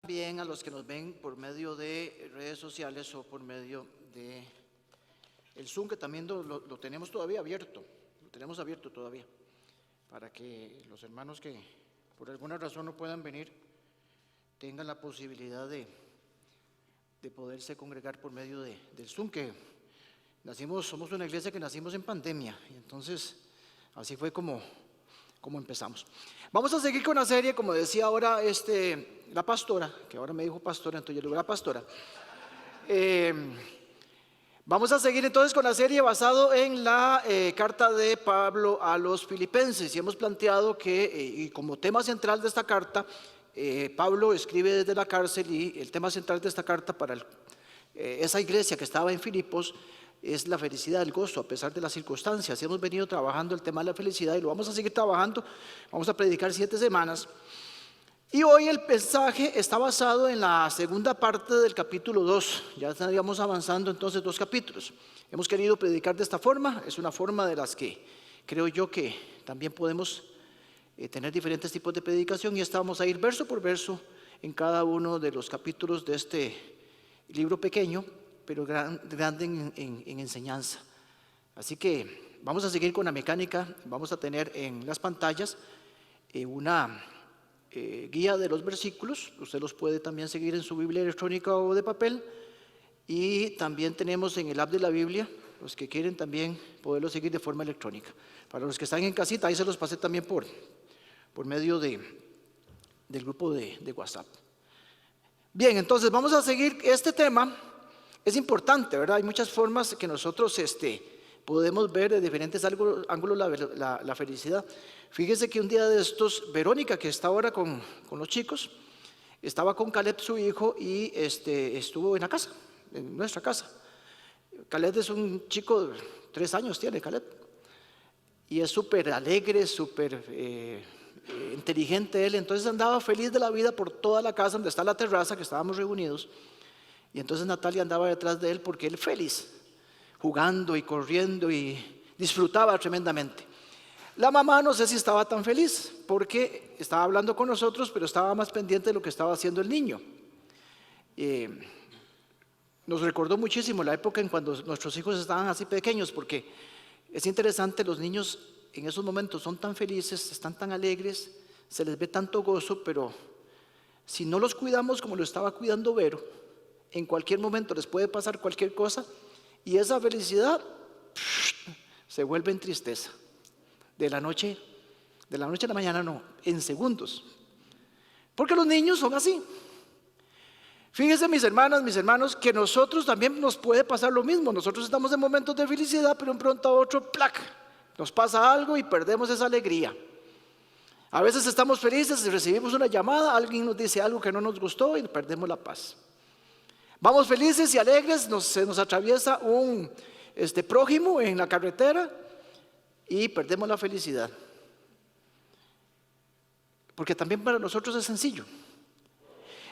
Bien, a los que nos ven por medio de redes sociales o por medio de el Zoom, que también lo tenemos todavía abierto, lo tenemos abierto todavía, para que los hermanos que por alguna razón no puedan venir tengan la posibilidad de poderse congregar por medio del Zoom, que somos una iglesia que nacimos en pandemia, y entonces así fue como empezamos. Vamos a seguir con la serie, como decía ahora la pastora, que ahora me dijo pastora, entonces yo le digo la pastora. Vamos a seguir entonces con la serie basado en la carta de Pablo a los Filipenses, y hemos planteado que, y como tema central de esta carta, Pablo escribe desde la cárcel, y el tema central de esta carta para esa iglesia que estaba en Filipos es la felicidad, el gozo, a pesar de las circunstancias. Hemos venido trabajando el tema de la felicidad y lo vamos a seguir trabajando. Vamos a predicar 7 semanas. Y hoy el mensaje está basado en la segunda parte del capítulo 2. Ya estaríamos avanzando entonces 2 capítulos. Hemos querido predicar de esta forma. Es una forma de las que creo yo que también podemos tener diferentes tipos de predicación. Y esta vamos a ir verso por verso en cada uno de los capítulos de este libro pequeño, pero grande en enseñanza. Así que vamos a seguir con la mecánica. Vamos a tener en las pantallas una guía de los versículos. Usted los puede también seguir en su Biblia electrónica o de papel. Y también tenemos en el app de la Biblia, los que quieren también poderlo seguir de forma electrónica. Para los que están en casita, ahí se los pasé también por medio del grupo de WhatsApp. Bien, entonces vamos a seguir este tema. Es importante, ¿verdad? Hay muchas formas que nosotros podemos ver de diferentes ángulos la felicidad. Fíjese que un día de estos, Verónica, que está ahora con los chicos, estaba con Caleb, su hijo, y estuvo en la casa, en nuestra casa. Caleb es un chico, 3 años tiene Caleb, y es súper alegre, súper inteligente él. Entonces andaba feliz de la vida por toda la casa, donde está la terraza, que estábamos reunidos. Y entonces Natalia andaba detrás de él porque él feliz, jugando y corriendo, y disfrutaba tremendamente. La mamá no sé si estaba tan feliz porque estaba hablando con nosotros, pero estaba más pendiente de lo que estaba haciendo el niño. Nos recordó muchísimo la época en cuando nuestros hijos estaban así pequeños, porque es interesante, los niños en esos momentos son tan felices, están tan alegres, se les ve tanto gozo, pero si no los cuidamos como lo estaba cuidando Vero, en cualquier momento les puede pasar cualquier cosa y esa felicidad se vuelve en tristeza. De la noche a la mañana, no, en segundos. Porque los niños son así. Fíjense, mis hermanas, mis hermanos, que nosotros también nos puede pasar lo mismo. Nosotros estamos en momentos de felicidad, pero de un pronto a otro, ¡plac!, nos pasa algo y perdemos esa alegría. A veces estamos felices y recibimos una llamada, alguien nos dice algo que no nos gustó y perdemos la paz. Vamos felices y alegres, se nos atraviesa un prójimo en la carretera y perdemos la felicidad. Porque también para nosotros es sencillo.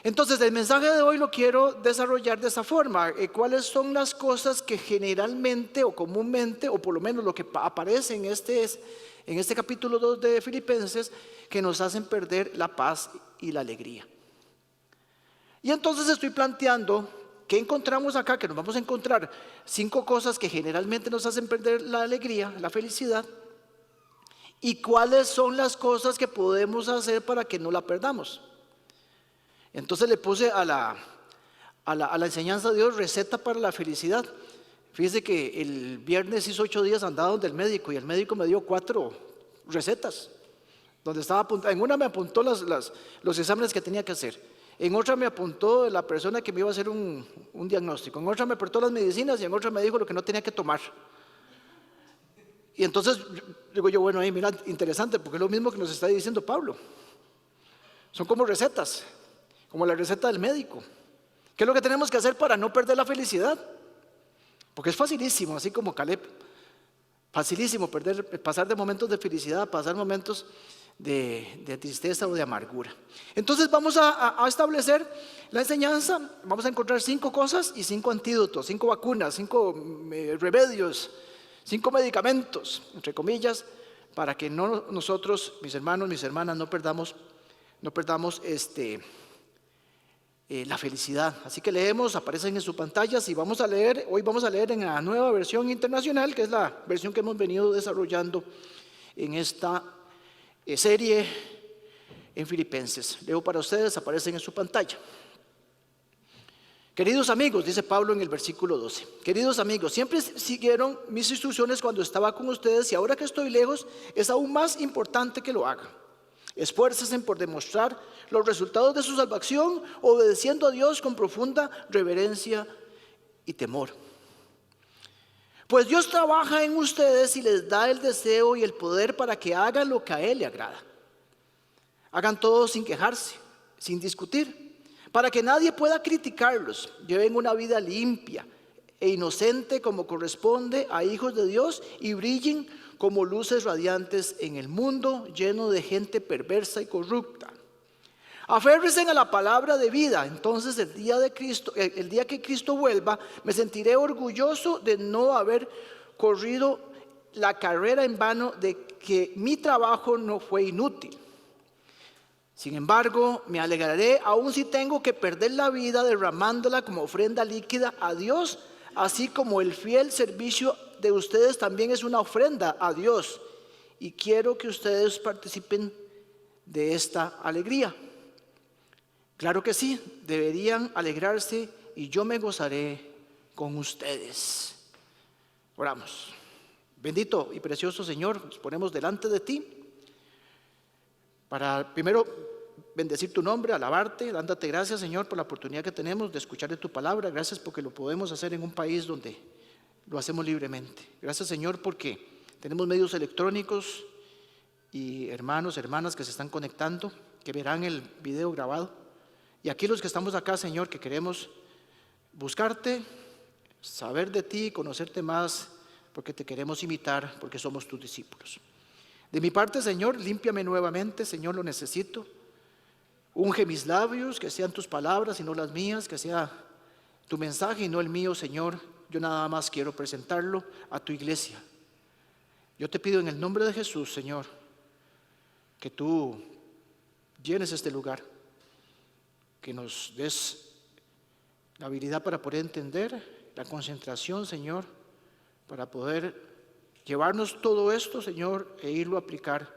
Entonces el mensaje de hoy lo quiero desarrollar de esa forma. ¿Cuáles son las cosas que generalmente o comúnmente, o por lo menos lo que aparece en este capítulo 2 de Filipenses, que nos hacen perder la paz y la alegría? Y entonces estoy planteando, ¿qué encontramos acá? Que nos vamos a encontrar 5 cosas que generalmente nos hacen perder la alegría, la felicidad. ¿Y cuáles son las cosas que podemos hacer para que no la perdamos? Entonces le puse a la enseñanza de Dios receta para la felicidad. Fíjese que el viernes hizo 8 días andaba donde el médico, y el médico me dio 4 recetas. Donde estaba apuntado, en una me apuntó los exámenes que tenía que hacer. En otra me apuntó la persona que me iba a hacer un diagnóstico. En otra me apuntó las medicinas, y en otra me dijo lo que no tenía que tomar. Y entonces digo yo, bueno, mira, interesante, porque es lo mismo que nos está diciendo Pablo. Son como recetas, como la receta del médico. ¿Qué es lo que tenemos que hacer para no perder la felicidad? Porque es facilísimo, así como Caleb, facilísimo pasar de momentos de felicidad a pasar momentos de tristeza o de amargura. Entonces vamos a establecer la enseñanza. Vamos a encontrar 5 cosas y 5 antídotos, 5 vacunas, 5 remedios, 5 medicamentos, entre comillas, para que nosotros, mis hermanos, mis hermanas, no perdamos la felicidad. Así que leemos, aparecen en sus pantallas y hoy vamos a leer en la nueva versión internacional, que es la versión que hemos venido desarrollando en esta serie en Filipenses. Leo para ustedes, aparecen en su pantalla. Queridos amigos, dice Pablo en el versículo 12, queridos amigos, siempre siguieron mis instrucciones cuando estaba con ustedes y ahora que estoy lejos es aún más importante que lo hagan. Esfuércense por demostrar los resultados de su salvación, obedeciendo a Dios con profunda reverencia y temor. Pues Dios trabaja en ustedes y les da el deseo y el poder para que hagan lo que a Él le agrada. Hagan todo sin quejarse, sin discutir, para que nadie pueda criticarlos. Lleven una vida limpia e inocente como corresponde a hijos de Dios y brillen como luces radiantes en el mundo lleno de gente perversa y corrupta. Aférrense a la palabra de vida. Entonces el día que Cristo vuelva, me sentiré orgulloso de no haber corrido la carrera en vano, de que mi trabajo no fue inútil. Sin embargo, me alegraré aun si tengo que perder la vida derramándola como ofrenda líquida a Dios, así como el fiel servicio de ustedes también es una ofrenda a Dios. Y quiero que ustedes participen de esta alegría. Claro que sí, deberían alegrarse y yo me gozaré con ustedes. Oramos. Bendito y precioso Señor, nos ponemos delante de ti para primero bendecir tu nombre, alabarte, dándote gracias, Señor, por la oportunidad que tenemos de escuchar de tu palabra. Gracias porque lo podemos hacer en un país donde lo hacemos libremente. Gracias, Señor, porque tenemos medios electrónicos y hermanos, hermanas que se están conectando, que verán el video grabado. Y aquí los que estamos acá, Señor, que queremos buscarte, saber de ti, conocerte más, porque te queremos imitar, porque somos tus discípulos. De mi parte, Señor, límpiame nuevamente, Señor, lo necesito. Unge mis labios, que sean tus palabras y no las mías, que sea tu mensaje y no el mío, Señor. Yo nada más quiero presentarlo a tu iglesia. Yo te pido en el nombre de Jesús, Señor, que tú llenes este lugar, que nos des la habilidad para poder entender, la concentración, Señor, para poder llevarnos todo esto, Señor, e irlo a aplicar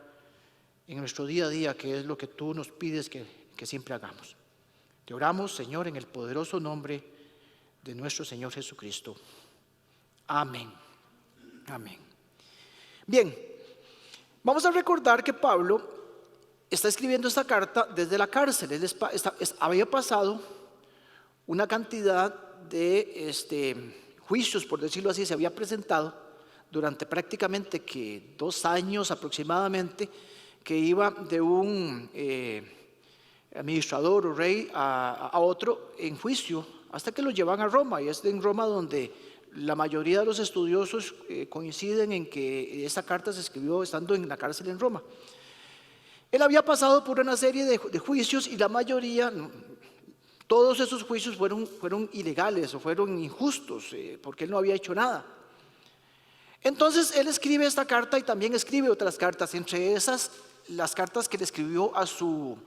en nuestro día a día, que es lo que tú nos pides que siempre hagamos. Te oramos, Señor, en el poderoso nombre de nuestro Señor Jesucristo. Amén. Amén. Bien, vamos a recordar que Pablo está escribiendo esta carta desde la cárcel. Él había pasado una cantidad de juicios, por decirlo así, se había presentado durante prácticamente 2 años aproximadamente, que iba de un administrador o rey a otro en juicio, hasta que lo llevan a Roma. Y es en Roma donde la mayoría de los estudiosos coinciden en que esta carta se escribió estando en la cárcel en Roma. Él había pasado por una serie de juicios y la mayoría, todos esos juicios fueron ilegales o fueron injustos, porque él no había hecho nada. Entonces él escribe esta carta y también escribe otras cartas, entre esas las cartas que le escribió a su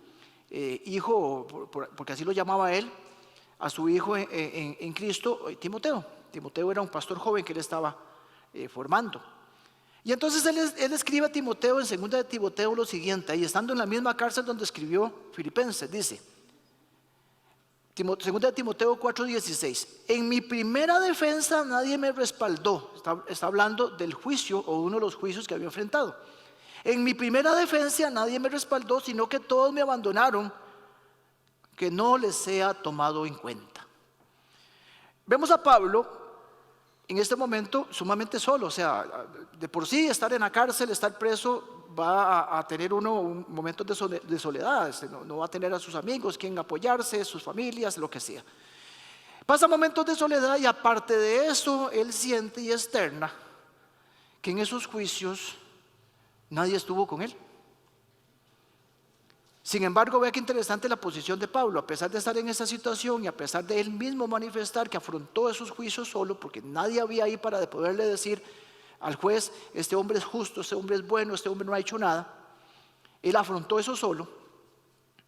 hijo, porque así lo llamaba él, a su hijo en Cristo, Timoteo. Timoteo era un pastor joven que él estaba formando. Y entonces él escribe a Timoteo en 2 de Timoteo lo siguiente, ahí estando en la misma cárcel donde escribió Filipenses, dice, 2 de Timoteo 4:16, en mi primera defensa nadie me respaldó. Está hablando del juicio o uno de los juicios que había enfrentado. En mi primera defensa nadie me respaldó, sino que todos me abandonaron, que no les sea tomado en cuenta. Vemos a Pablo en este momento sumamente solo, o sea, de por sí estar en la cárcel, estar preso, va a tener un momento de soledad, no va a tener a sus amigos, quien apoyarse, sus familias, lo que sea. Pasa momentos de soledad y aparte de eso, él siente y externa que en esos juicios nadie estuvo con él. Sin embargo, vea qué interesante la posición de Pablo. A pesar de estar en esa situación y a pesar de él mismo manifestar que afrontó esos juicios solo, porque nadie había ahí para poderle decir al juez, este hombre es justo, este hombre es bueno, este hombre no ha hecho nada, él afrontó eso solo.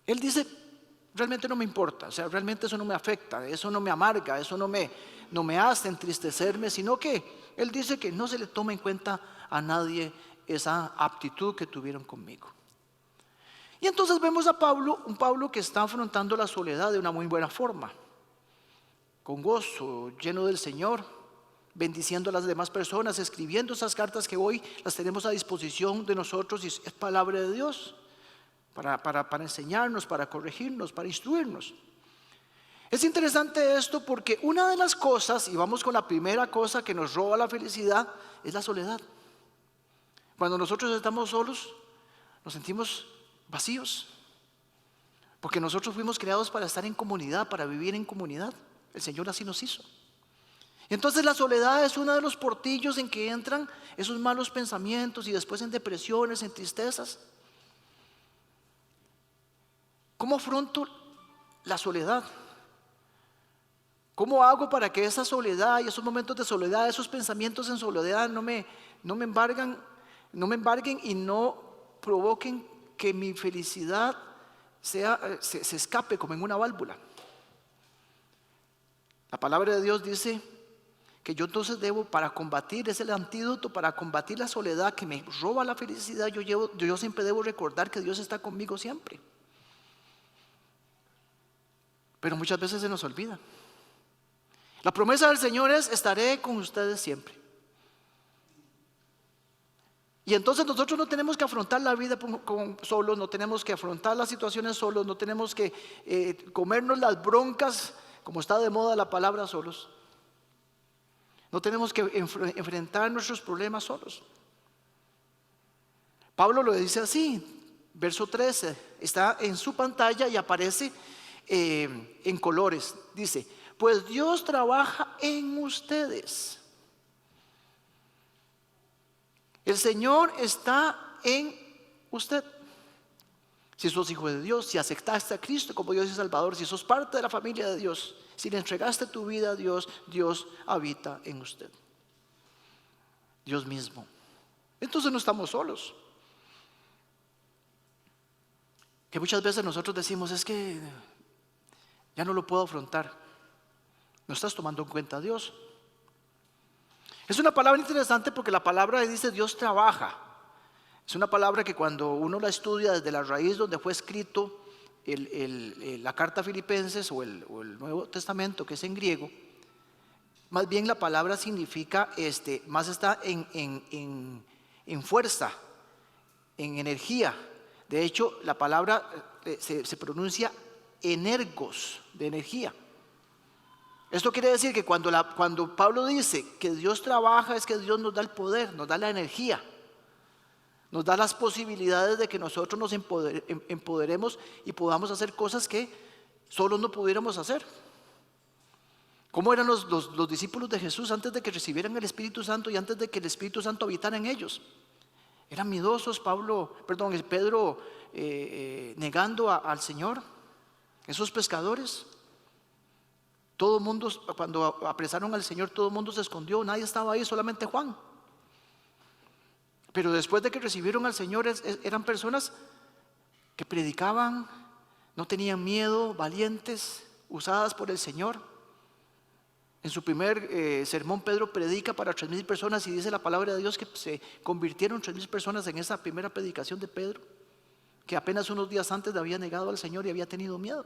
Él dice, realmente no me importa, o sea, realmente eso no me afecta, eso no me amarga, eso no me hace entristecerme, sino que él dice que no se le toma en cuenta a nadie esa aptitud que tuvieron conmigo. Y entonces vemos a Pablo, un Pablo que está afrontando la soledad de una muy buena forma, con gozo, lleno del Señor, bendiciendo a las demás personas, escribiendo esas cartas que hoy las tenemos a disposición de nosotros y es palabra de Dios para enseñarnos, para corregirnos, para instruirnos. Es interesante esto porque una de las cosas, y vamos con la primera cosa que nos roba la felicidad, es la soledad. Cuando nosotros estamos solos, nos sentimos vacíos, porque nosotros fuimos creados para estar en comunidad, para vivir en comunidad. El Señor así nos hizo. Entonces la soledad es uno de los portillos en que entran esos malos pensamientos y después en depresiones, en tristezas. ¿Cómo afronto la soledad? ¿Cómo hago para que esa soledad y esos momentos de soledad, esos pensamientos en soledad no me embarguen y no provoquen que mi felicidad se escape como en una válvula? La palabra de Dios dice que yo entonces debo, para combatir, es el antídoto para combatir la soledad que me roba la felicidad. Yo siempre debo recordar que Dios está conmigo siempre. Pero muchas veces se nos olvida. La promesa del Señor es: estaré con ustedes siempre. Y entonces nosotros no tenemos que afrontar la vida solos, no tenemos que afrontar las situaciones solos, no tenemos que comernos las broncas, como está de moda la palabra, solos. No tenemos que enfrentar nuestros problemas solos. Pablo lo dice así, verso 13, está en su pantalla y aparece en colores. Dice: pues Dios trabaja en ustedes. El Señor está en usted. Si sos hijo de Dios, si aceptaste a Cristo como Dios y Salvador, si sos parte de la familia de Dios, si le entregaste tu vida a Dios, Dios habita en usted. Dios mismo. Entonces no estamos solos. Que muchas veces nosotros decimos: es que ya no lo puedo afrontar. No estás tomando en cuenta a Dios. Es una palabra interesante porque la palabra dice Dios trabaja. Es una palabra que cuando uno la estudia desde la raíz donde fue escrito la carta a Filipenses o el Nuevo Testamento, que es en griego, más bien la palabra significa, más está en fuerza, en energía. De hecho, la palabra se pronuncia energos, de energía. Esto quiere decir que cuando Pablo dice que Dios trabaja, es que Dios nos da el poder, nos da la energía, nos da las posibilidades de que nosotros nos empoderemos y podamos hacer cosas que solos no pudiéramos hacer. ¿Cómo eran los discípulos de Jesús antes de que recibieran el Espíritu Santo y antes de que el Espíritu Santo habitara en ellos? Eran miedosos. Pedro negando al Señor. Esos pescadores. Todo el mundo, cuando apresaron al Señor, todo el mundo se escondió, nadie estaba ahí, solamente Juan. Pero después de que recibieron al Señor, eran personas que predicaban, no tenían miedo, valientes, usadas por el Señor. En su primer sermón, Pedro predica para 3,000 personas y dice la palabra de Dios que se convirtieron 3,000 personas en esa primera predicación de Pedro, que apenas unos días antes había negado al Señor y había tenido miedo.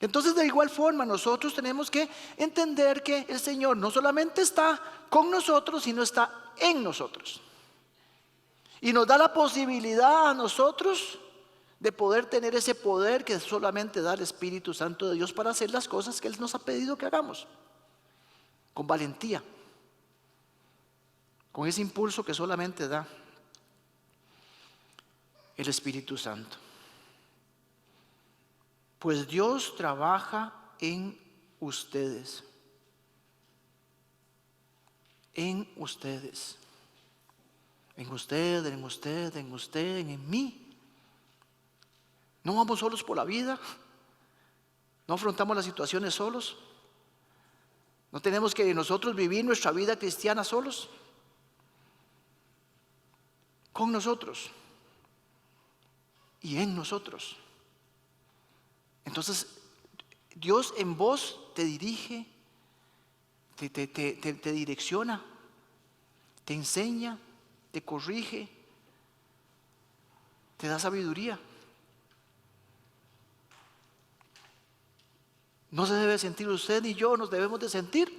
Entonces, de igual forma, nosotros tenemos que entender que el Señor no solamente está con nosotros, sino está en nosotros. Y nos da la posibilidad a nosotros de poder tener ese poder que solamente da el Espíritu Santo de Dios para hacer las cosas que Él nos ha pedido que hagamos. Con valentía. Con ese impulso que solamente da el Espíritu Santo. Pues Dios trabaja en ustedes. En ustedes. En usted, en usted, en usted, en mí. No vamos solos por la vida. No afrontamos las situaciones solos. No tenemos que nosotros vivir nuestra vida cristiana solos. Con nosotros. Y en nosotros. Entonces, Dios en vos te dirige, te direcciona, te enseña, te corrige, te da sabiduría. No se debe sentir usted ni yo, nos debemos de sentir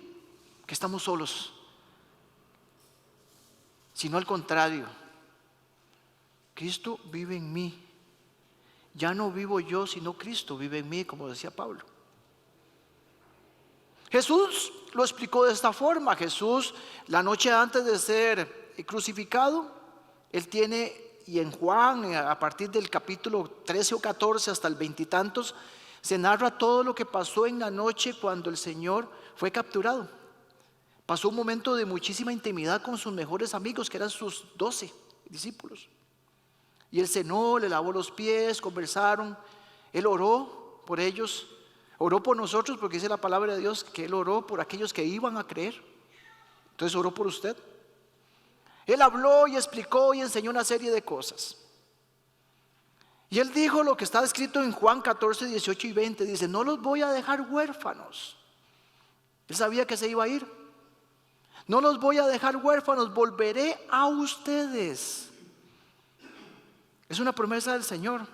que estamos solos, sino al contrario, Cristo vive en mí. Ya no vivo yo, sino Cristo vive en mí, como decía Pablo. Jesús lo explicó de esta forma. Jesús, la noche antes de ser crucificado, él tiene, y en Juan, a partir del capítulo 13 o 14 hasta el 20 y tantos, se narra todo lo que pasó en la noche cuando el Señor fue capturado. Pasó un momento de muchísima intimidad con sus mejores amigos, que eran sus 12 discípulos. Y él cenó, le lavó los pies, conversaron. Él oró por ellos, oró por nosotros, porque dice la palabra de Dios que él oró por aquellos que iban a creer. Entonces oró por usted. Él habló y explicó y enseñó una serie de cosas. Y él dijo lo que está escrito en Juan 14, 18 y 20. Dice: no los voy a dejar huérfanos. Él sabía que se iba a ir. No los voy a dejar huérfanos, volveré a ustedes. Es una promesa del Señor.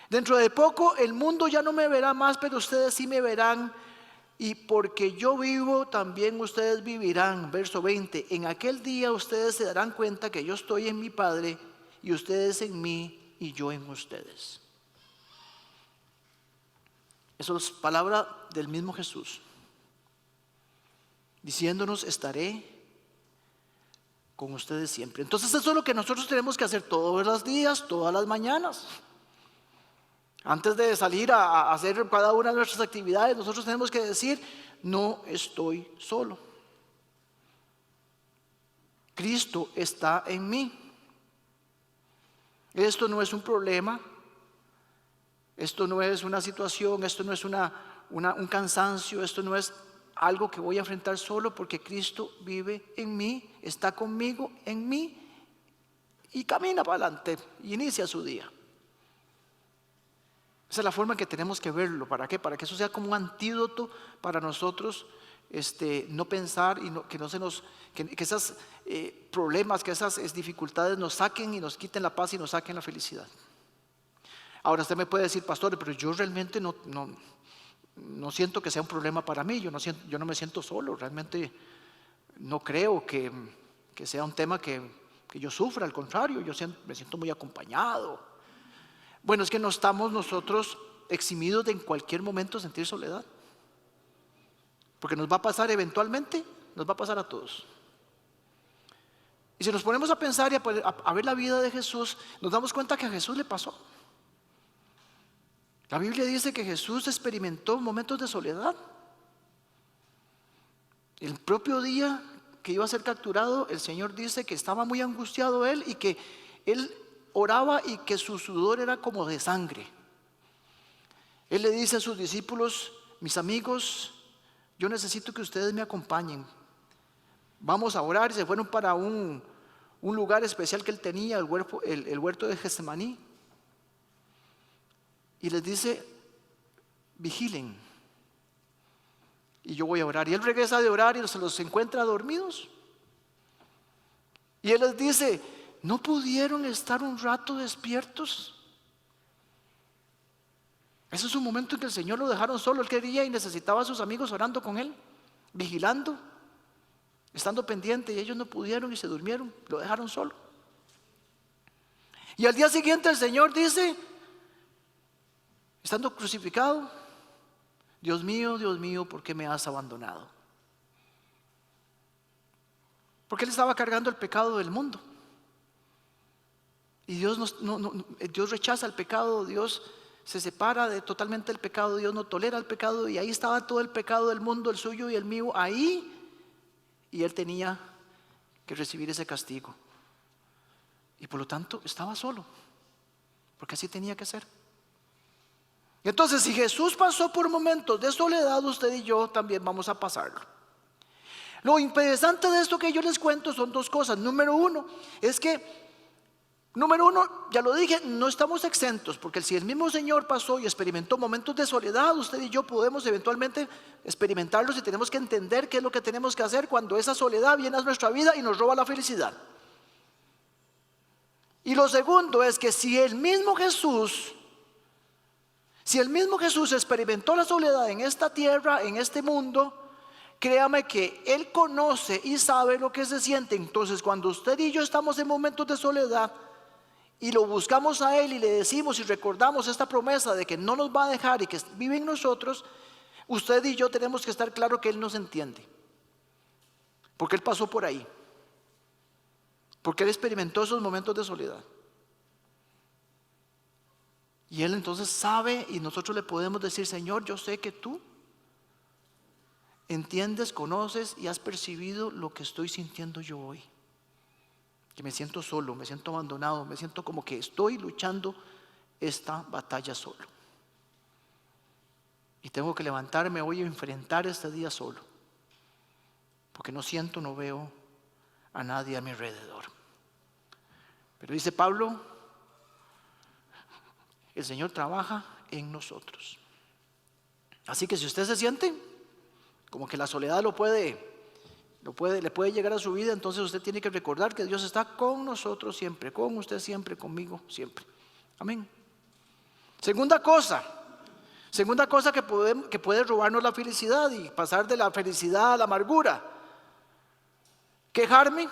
Dentro de poco el mundo ya no me verá más, pero ustedes sí me verán. Y porque yo vivo, también ustedes vivirán. Verso 20. En aquel día ustedes se darán cuenta que yo estoy en mi Padre, y ustedes en mí, y yo en ustedes. Eso es palabra del mismo Jesús, diciéndonos: estaré con ustedes siempre. Entonces eso es lo que nosotros tenemos que hacer todos los días, todas las mañanas. Antes de salir a hacer cada una de nuestras actividades, nosotros tenemos que decir: no estoy solo. Cristo está en mí. Esto no es un problema, esto no es una situación, esto no es un cansancio, esto no es algo que voy a enfrentar solo, porque Cristo vive en mí, está conmigo en mí y camina para adelante y inicia su día. Esa es la forma en que tenemos que verlo. ¿Para qué? Para que eso sea como un antídoto para nosotros, no pensar y que esos problemas, que esas dificultades nos saquen y nos quiten la paz y nos saquen la felicidad. Ahora usted me puede decir: pastor, pero yo realmente no siento que sea un problema para mí, yo no me siento solo, realmente no creo que sea un tema que yo sufra, al contrario, me siento muy acompañado. Bueno, es que no estamos nosotros eximidos de en cualquier momento sentir soledad, porque nos va a pasar eventualmente, nos va a pasar a todos. Y si nos ponemos a pensar y a ver la vida de Jesús, nos damos cuenta que a Jesús le pasó. La Biblia dice que Jesús experimentó momentos de soledad. El propio día que iba a ser capturado, el Señor dice que estaba muy angustiado él, y que él oraba y que su sudor era como de sangre. Él le dice a sus discípulos: mis amigos, yo necesito que ustedes me acompañen. Vamos a orar. Y se fueron para un lugar especial que él tenía, el huerto de Getsemaní. Y les dice: vigilen, y yo voy a orar. Y él regresa de orar y se los encuentra dormidos. Y él les dice: ¿no pudieron estar un rato despiertos? Ese es un momento en que el Señor lo dejaron solo. Él quería y necesitaba a sus amigos orando con él, vigilando, estando pendiente, y ellos no pudieron y se durmieron, lo dejaron solo. Y al día siguiente el Señor dice, estando crucificado: Dios mío, ¿por qué me has abandonado? Porque él estaba cargando el pecado del mundo. Y Dios rechaza el pecado, Dios se separa totalmente del pecado, Dios no tolera el pecado, y ahí estaba todo el pecado del mundo, el suyo y el mío, ahí, y él tenía que recibir ese castigo. Y por lo tanto estaba solo, porque así tenía que ser. Entonces, si Jesús pasó por momentos de soledad, usted y yo también vamos a pasarlo. Lo interesante de esto que yo les cuento son dos cosas. Número uno, es que Número uno, ya lo dije, no estamos exentos, porque si el mismo Señor pasó y experimentó momentos de soledad, usted y yo podemos eventualmente experimentarlos y tenemos que entender qué es lo que tenemos que hacer cuando esa soledad viene a nuestra vida y nos roba la felicidad. Y lo segundo es que si el mismo Jesús experimentó la soledad en esta tierra, en este mundo, créame que Él conoce y sabe lo que se siente. Entonces, cuando usted y yo estamos en momentos de soledad y lo buscamos a Él y le decimos y recordamos esta promesa de que no nos va a dejar y que vive en nosotros, usted y yo tenemos que estar claro que Él nos entiende, porque Él pasó por ahí, porque Él experimentó esos momentos de soledad. Y Él entonces sabe, y nosotros le podemos decir: Señor, yo sé que tú entiendes, conoces y has percibido lo que estoy sintiendo yo hoy. Que me siento solo, me siento abandonado, me siento como que estoy luchando esta batalla solo. Y tengo que levantarme hoy y enfrentar este día solo, porque no siento, no veo a nadie a mi alrededor. Pero dice Pablo, el Señor trabaja en nosotros. Así que si usted se siente como que la soledad le puede llegar a su vida, entonces usted tiene que recordar que Dios está con nosotros siempre, con usted siempre, conmigo siempre. Amén. Segunda cosa que puede robarnos la felicidad y pasar de la felicidad a la amargura: quejarme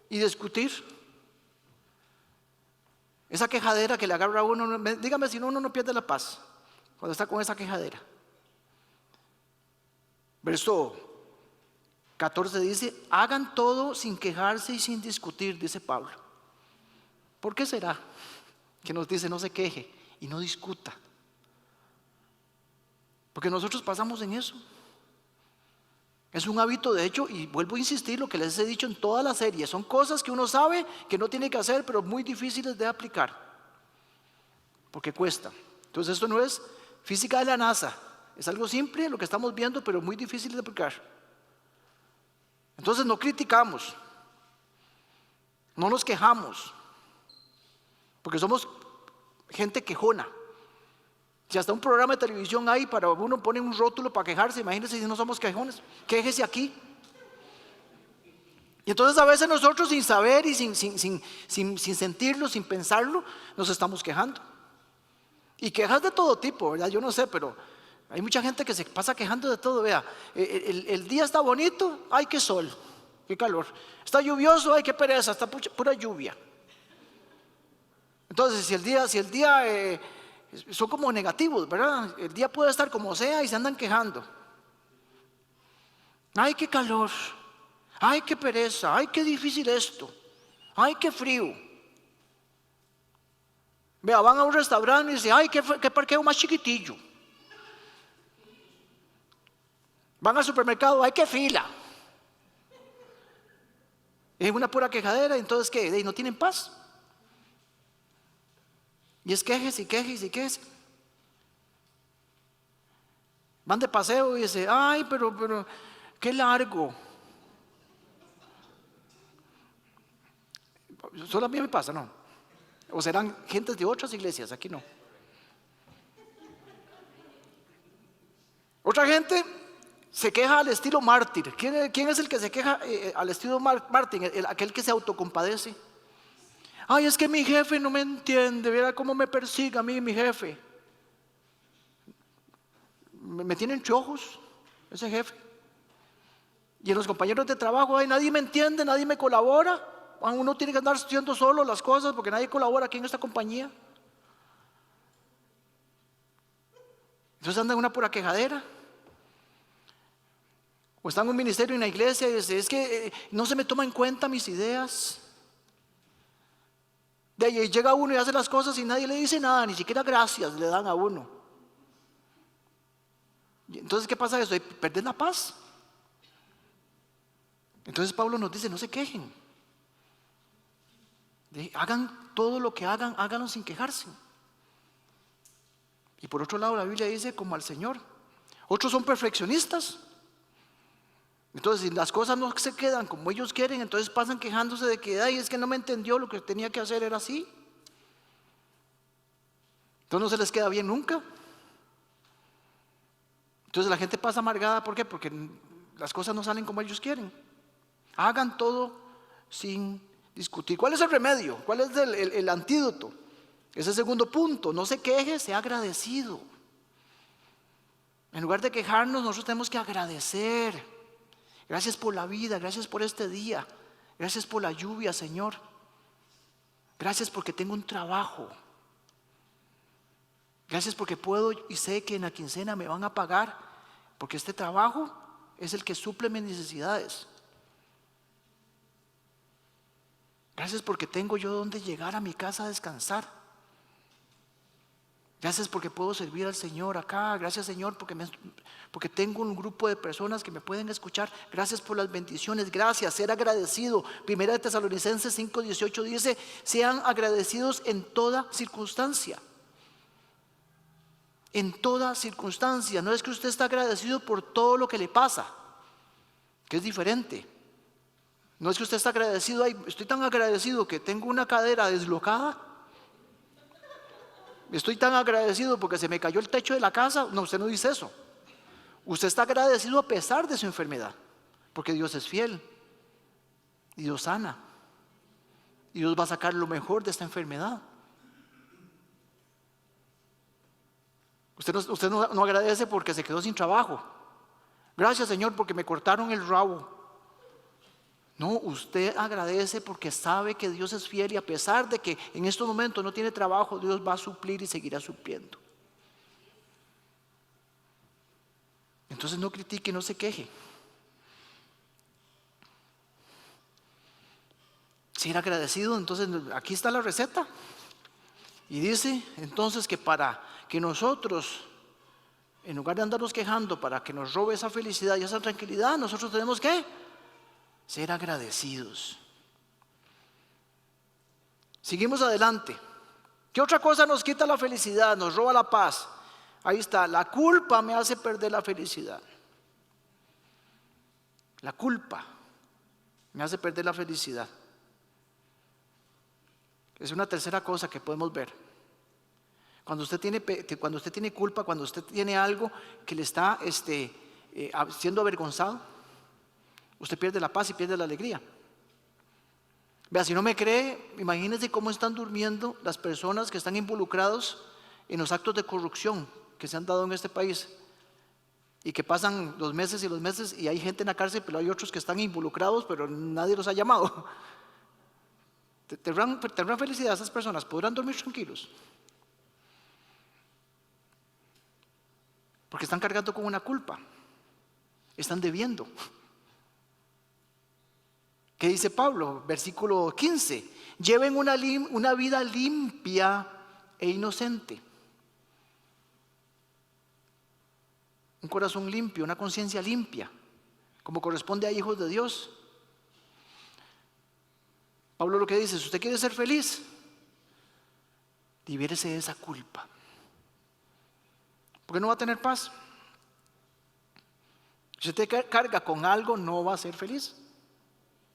y discutir. Esa quejadera que le agarra a uno, dígame si uno no pierde la paz cuando está con esa quejadera. Verso 14 dice: hagan todo sin quejarse y sin discutir, dice Pablo. ¿Por qué será que nos dice no se queje y no discuta? Porque nosotros pasamos en eso. Es un hábito, de hecho, y vuelvo a insistir lo que les he dicho en toda la serie: son cosas que uno sabe que no tiene que hacer, pero muy difíciles de aplicar, porque cuesta. Entonces esto no es física de la NASA, es algo simple lo que estamos viendo, pero muy difícil de aplicar. Entonces no criticamos, no nos quejamos, porque somos gente quejona. Si hasta un programa de televisión hay para uno pone un rótulo para quejarse, imagínense si no somos quejones. Quéjese aquí. Y entonces a veces nosotros, sin saber y sin sentirlo, sin pensarlo, nos estamos quejando. Y quejas de todo tipo, ¿verdad? Yo no sé, pero hay mucha gente que se pasa quejando de todo. Vea, el día está bonito, ay, qué sol, qué calor. Está lluvioso, ay, qué pereza, está pura lluvia. Entonces, si el día son como negativos, ¿verdad? El día puede estar como sea y se andan quejando. Ay, qué calor, ay, qué pereza, ay, qué difícil esto, ay, qué frío. Vea, van a un restaurante y dicen: ay, qué parqueo más chiquitillo. Van al supermercado: ay, qué fila. Es una pura quejadera. Entonces, ¿qué? ¿No tienen paz? Y es quejes y quejes y quejes. Van de paseo y dicen: ay, pero qué largo. Solo a mí me pasa, ¿no? O serán gentes de otras iglesias, aquí no. Otra gente se queja al estilo mártir. ¿Quién es el que se queja al estilo mártir? Aquel que se autocompadece. Ay, es que mi jefe no me entiende, mira cómo me persigue a mí mi jefe. Me tiene entre ojos ese jefe. Y en los compañeros de trabajo: ay, nadie me entiende, nadie me colabora. Uno tiene que andar haciendo solo las cosas porque nadie colabora aquí en esta compañía. Entonces anda en una pura quejadera. O está en un ministerio en la iglesia y dice: es que no se me toma en cuenta mis ideas. De ahí llega uno y hace las cosas y nadie le dice nada, ni siquiera gracias le dan a uno. Entonces, ¿qué pasa? Eso, perder la paz. Entonces Pablo nos dice: no se quejen. Hagan todo lo que hagan, háganlo sin quejarse. Y por otro lado, la Biblia dice: como al Señor. Otros son perfeccionistas. Entonces, si las cosas no se quedan como ellos quieren, entonces pasan quejándose de que, ay, es que no me entendió, lo que tenía que hacer era así. Entonces no se les queda bien nunca. Entonces la gente pasa amargada, ¿por qué? Porque las cosas no salen como ellos quieren. Hagan todo sin discutir. ¿Cuál es el remedio? ¿Cuál es el antídoto? Ese segundo punto, no se queje, sea agradecido. En lugar de quejarnos, nosotros tenemos que agradecer. Gracias por la vida, gracias por este día, gracias por la lluvia, Señor. Gracias porque tengo un trabajo. Gracias porque puedo y sé que en la quincena me van a pagar, porque este trabajo es el que suple mis necesidades. Gracias porque tengo yo donde llegar a mi casa a descansar. Gracias porque puedo servir al Señor acá. Gracias, Señor, porque tengo un grupo de personas que me pueden escuchar. Gracias por las bendiciones. Gracias, ser agradecido. Primera de Tesalonicenses 5:18 dice: sean agradecidos en toda circunstancia. En toda circunstancia. No es que usted está agradecido por todo lo que le pasa, que es diferente. No es que usted está agradecido, ay, estoy tan agradecido que tengo una cadera deslocada. Estoy tan agradecido porque se me cayó el techo de la casa. No, usted no dice eso. Usted está agradecido a pesar de su enfermedad, porque Dios es fiel y Dios sana. Y Dios va a sacar lo mejor de esta enfermedad. Usted no agradece porque se quedó sin trabajo. Gracias, Señor, porque me cortaron el rabo. No, usted agradece porque sabe que Dios es fiel y a pesar de que en estos momentos no tiene trabajo, Dios va a suplir y seguirá supliendo. Entonces no critique, no se queje. Ser agradecido, entonces aquí está la receta. Y dice entonces que para que nosotros, en lugar de andarnos quejando, para que nos robe esa felicidad y esa tranquilidad, nosotros tenemos que ser agradecidos. Seguimos adelante. ¿Qué otra cosa nos quita la felicidad? Nos roba la paz. Ahí está, la culpa me hace perder la felicidad. La culpa me hace perder la felicidad. Es una tercera cosa que podemos ver. Cuando usted tiene culpa, cuando usted tiene algo que le está siendo avergonzado, usted pierde la paz y pierde la alegría. Vea, si no me cree, imagínense cómo están durmiendo las personas que están involucrados en los actos de corrupción que se han dado en este país y que pasan los meses y los meses y hay gente en la cárcel, pero hay otros que están involucrados, pero nadie los ha llamado. ¿Tendrán felicidad esas personas? ¿Podrán dormir tranquilos? Porque están cargando con una culpa. Están debiendo. ¿Qué dice Pablo? Versículo 15. Lleven una vida limpia e inocente. Un corazón limpio, una conciencia limpia, como corresponde a hijos de Dios. Pablo lo que dice, si usted quiere ser feliz, libérese de esa culpa. Porque no va a tener paz. Si usted carga con algo, no va a ser feliz.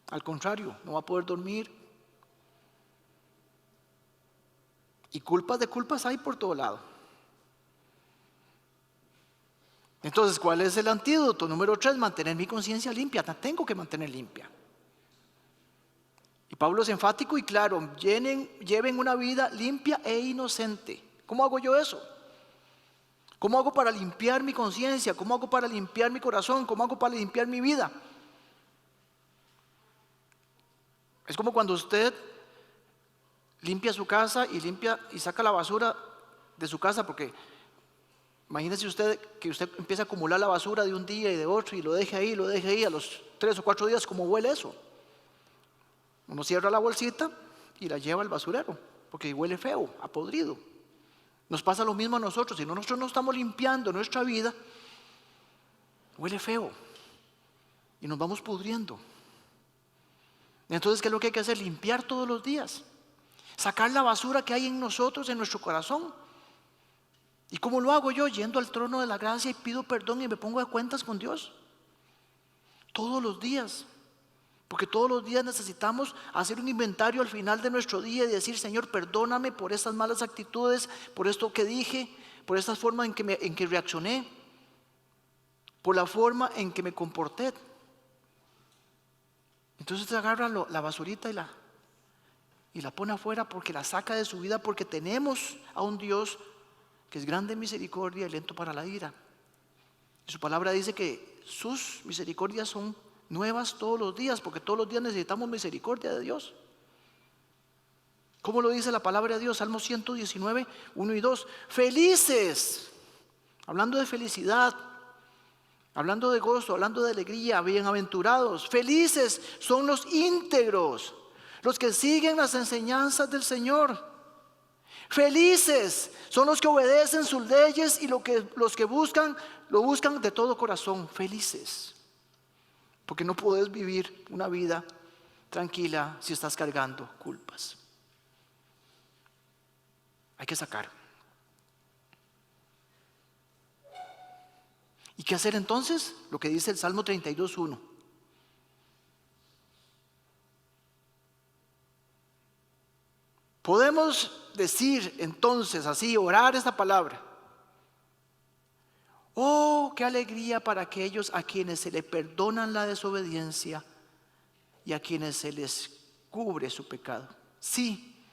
Al contrario, no va a poder dormir. Y culpas de culpas hay por todo lado. Entonces, ¿cuál es el antídoto? Número 3, mantener mi conciencia limpia. La tengo que mantener limpia. Y Pablo es enfático y claro, lleven una vida limpia e inocente. ¿Cómo hago yo eso? ¿Cómo hago para limpiar mi conciencia? ¿Cómo hago para limpiar mi corazón? ¿Cómo hago para limpiar mi vida? Es como cuando usted limpia su casa y saca la basura de su casa, porque imagínese usted que usted empieza a acumular la basura de un día y de otro y lo deje ahí, a los 3 o 4 días, ¿cómo huele eso? Uno cierra la bolsita y la lleva al basurero, porque huele feo, a podrido. Nos pasa lo mismo a nosotros. Si nosotros no estamos limpiando nuestra vida, huele feo y nos vamos pudriendo. Entonces, ¿qué es lo que hay que hacer? Limpiar todos los días, sacar la basura que hay en nosotros, en nuestro corazón. ¿Y cómo lo hago yo? Yendo al trono de la gracia y pido perdón y me pongo de cuentas con Dios. Todos los días. Porque todos los días necesitamos hacer un inventario al final de nuestro día y decir: Señor, perdóname por estas malas actitudes, por esto que dije, por esta forma en que reaccioné, por la forma en que me comporté. Entonces usted agarra la basurita y la pone afuera, porque la saca de su vida, porque tenemos a un Dios que es grande en misericordia y lento para la ira. Y su palabra dice que sus misericordias son nuevas todos los días, porque todos los días necesitamos misericordia de Dios. ¿Cómo lo dice la palabra de Dios? Salmo 119, 1 y 2. Felices, hablando de felicidad, hablando de gozo, hablando de alegría, bienaventurados, felices son los íntegros, los que siguen las enseñanzas del Señor. Felices son los que obedecen sus leyes y los que lo buscan de todo corazón. Felices. Porque no puedes vivir una vida tranquila si estás cargando culpas. Hay que sacar. ¿Y qué hacer entonces? Lo que dice el Salmo 32:1. Podemos decir entonces así, orar esta palabra: oh, qué alegría para aquellos a quienes se le perdonan la desobediencia y a quienes se les cubre su pecado. Sí,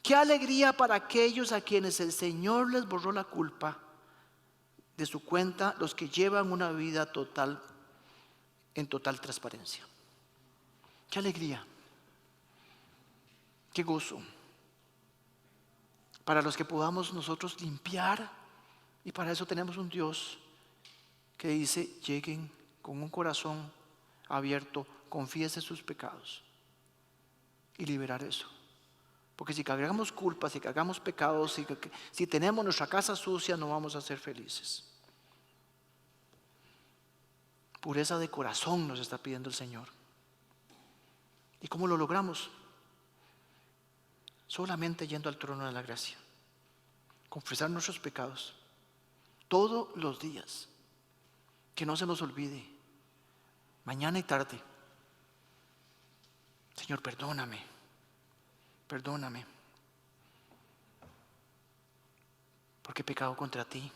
qué alegría para aquellos a quienes el Señor les borró la culpa de su cuenta, los que llevan una vida en total transparencia. Qué alegría, qué gozo para los que podamos nosotros limpiar. Y para eso tenemos un Dios que dice: lleguen con un corazón abierto, confiesen sus pecados y liberar eso. Porque si cargamos culpas, si cargamos pecados, si tenemos nuestra casa sucia, no vamos a ser felices. Pureza de corazón nos está pidiendo el Señor. ¿Y cómo lo logramos? Solamente yendo al trono de la gracia, confesar nuestros pecados todos los días, que no se nos olvide, mañana y tarde: Señor, perdóname, porque he pecado contra ti.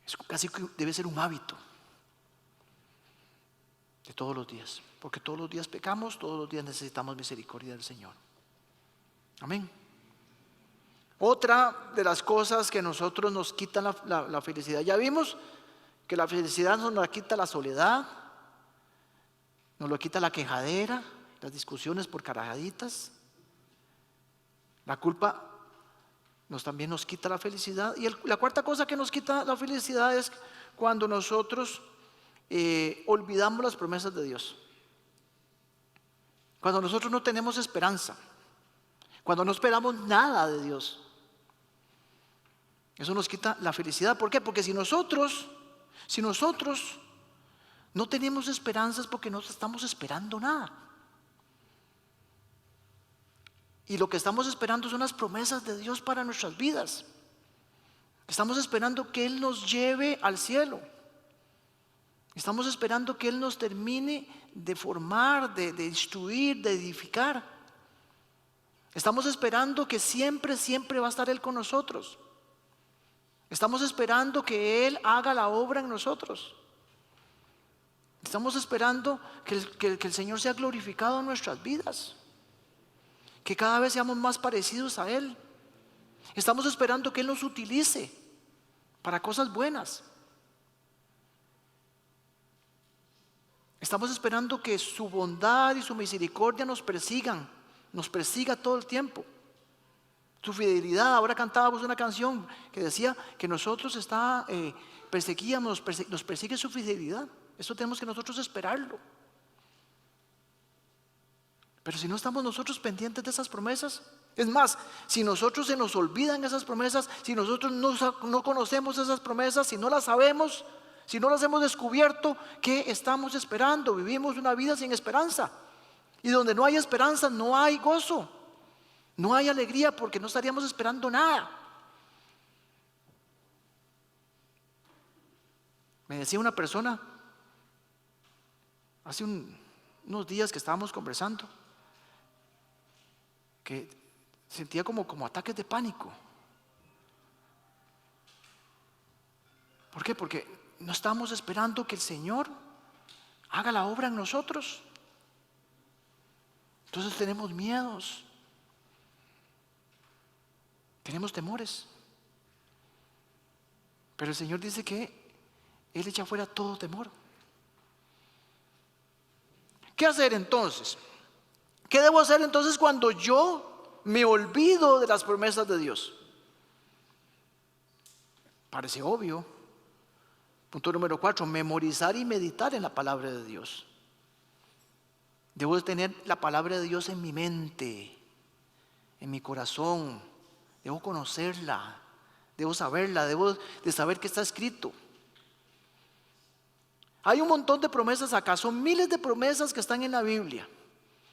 Es casi que debe ser un hábito de todos los días, porque todos los días pecamos, todos los días necesitamos misericordia del Señor. Amén. Otra de las cosas que nosotros nos quitan la felicidad, ya vimos que la felicidad nos la quita la soledad, nos lo quita la quejadera, las discusiones por carajaditas. La culpa también nos quita la felicidad. Y la cuarta cosa que nos quita la felicidad es cuando nosotros olvidamos las promesas de Dios. Cuando nosotros no tenemos esperanza, cuando no esperamos nada de Dios. Eso nos quita la felicidad. ¿Por qué? Porque si nosotros no tenemos esperanzas, porque no estamos esperando nada. Y lo que estamos esperando son las promesas de Dios para nuestras vidas. Estamos esperando que Él nos lleve al cielo. Estamos esperando que Él nos termine de formar, de instruir, de edificar. Estamos esperando que siempre va a estar Él con nosotros. Estamos esperando que Él haga la obra en nosotros. Estamos esperando que el Señor sea glorificado en nuestras vidas, que cada vez seamos más parecidos a Él. Estamos esperando que Él nos utilice para cosas buenas. Estamos esperando que su bondad y su misericordia nos persiga todo el tiempo. Su fidelidad. Ahora cantábamos una canción que decía que nosotros nos persigue su fidelidad. Eso tenemos que nosotros esperarlo. Pero si no estamos nosotros pendientes de esas promesas, es más, si nosotros se nos olvidan esas promesas, si nosotros no conocemos esas promesas, si no las sabemos, si no las hemos descubierto, ¿qué estamos esperando? Vivimos una vida sin esperanza. Y donde no hay esperanza no hay gozo, no hay alegría, porque no estaríamos esperando nada. Me decía una persona hace unos días que estábamos conversando que sentía como ataques de pánico. ¿Por qué? Porque no estamos esperando que el Señor haga la obra en nosotros. Entonces tenemos miedos, tenemos temores. Pero el Señor dice que Él echa fuera todo temor. ¿Qué hacer entonces? ¿Qué debo hacer entonces cuando yo me olvido de las promesas de Dios? Parece obvio. Punto número 4, memorizar y meditar en la palabra de Dios. Debo de tener la palabra de Dios en mi mente, en mi corazón. Debo conocerla, debo saberla, debo de saber qué está escrito. Hay un montón de promesas acá, son miles de promesas que están en la Biblia.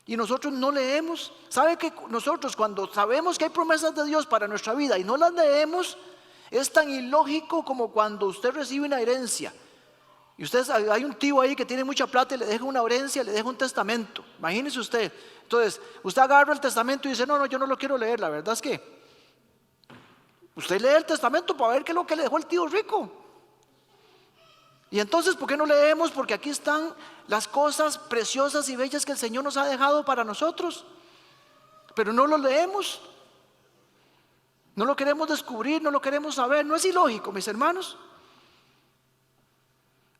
Y nosotros no leemos. ¿Sabe que nosotros cuando sabemos que hay promesas de Dios para nuestra vida y no las leemos? Es tan ilógico como cuando usted recibe una herencia. Y hay un tío ahí que tiene mucha plata y le deja una herencia, le deja un testamento. Imagínese usted. Entonces, usted agarra el testamento y dice, no, yo no lo quiero leer. La verdad es que usted lee el testamento para ver qué es lo que le dejó el tío rico. Y entonces, ¿por qué no leemos? Porque aquí están las cosas preciosas y bellas que el Señor nos ha dejado para nosotros. Pero no lo leemos. No lo queremos descubrir, no lo queremos saber. No es ilógico, mis hermanos.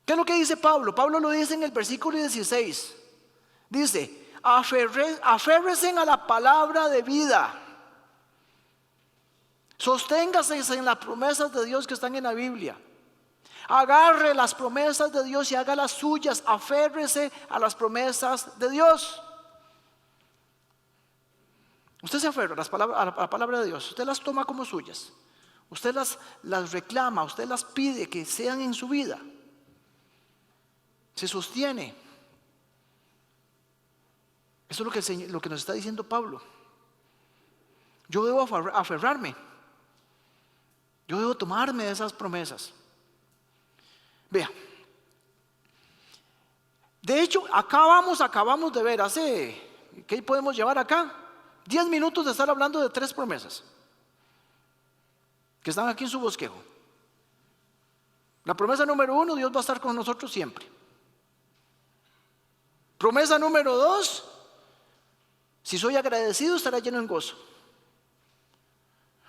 ¿Qué es lo que dice Pablo? Pablo lo dice en el versículo 16. Dice, aférrense a la palabra de vida. Sosténgase en las promesas de Dios que están en la Biblia. Agarre las promesas de Dios y haga las suyas. Aférrese a las promesas de Dios. Usted se aferra a la palabra de Dios. Usted las toma como suyas. Usted las reclama. Usted las pide que sean en su vida. Se sostiene. Eso es lo que nos está diciendo Pablo. Yo debo aferrarme. Yo debo tomarme de esas promesas. Vea. De hecho, acabamos de ver ¿qué podemos llevar acá? 10 minutos de estar hablando de 3 promesas que están aquí en su bosquejo. La promesa número 1, Dios va a estar con nosotros siempre. Promesa número 2, si soy agradecido estaré lleno en gozo.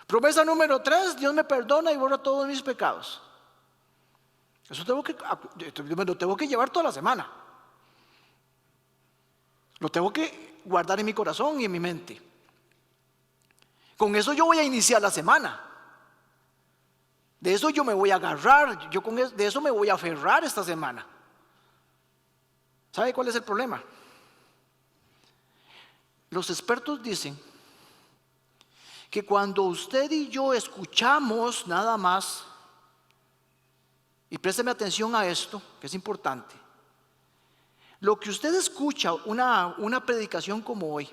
Promesa número 3, Dios me perdona y borra todos mis pecados. Eso me lo tengo que llevar toda la semana. Lo tengo que guardar en mi corazón y en mi mente. Con eso yo voy a iniciar la semana. De eso yo me voy a agarrar, de eso me voy a aferrar esta semana. ¿Sabe cuál es el problema? Los expertos dicen que cuando usted y yo escuchamos nada más, y présteme atención a esto, que es importante. Lo que usted escucha, una predicación como hoy,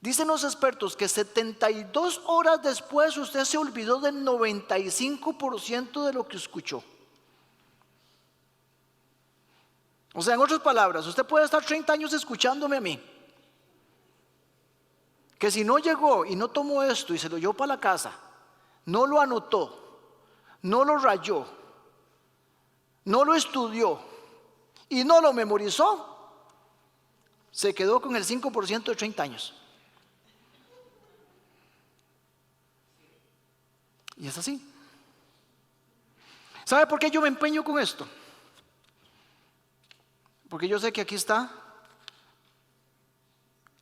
dicen los expertos que 72 horas después usted se olvidó del 95% de lo que escuchó. O sea, en otras palabras, usted puede estar 30 años escuchándome a mí, que si no llegó y no tomó esto y se lo llevó para la casa, no lo anotó, no lo rayó, no lo estudió y no lo memorizó, se quedó con el 5% de 30 años. Y es así. ¿Sabe por qué yo me empeño con esto? Porque yo sé que aquí está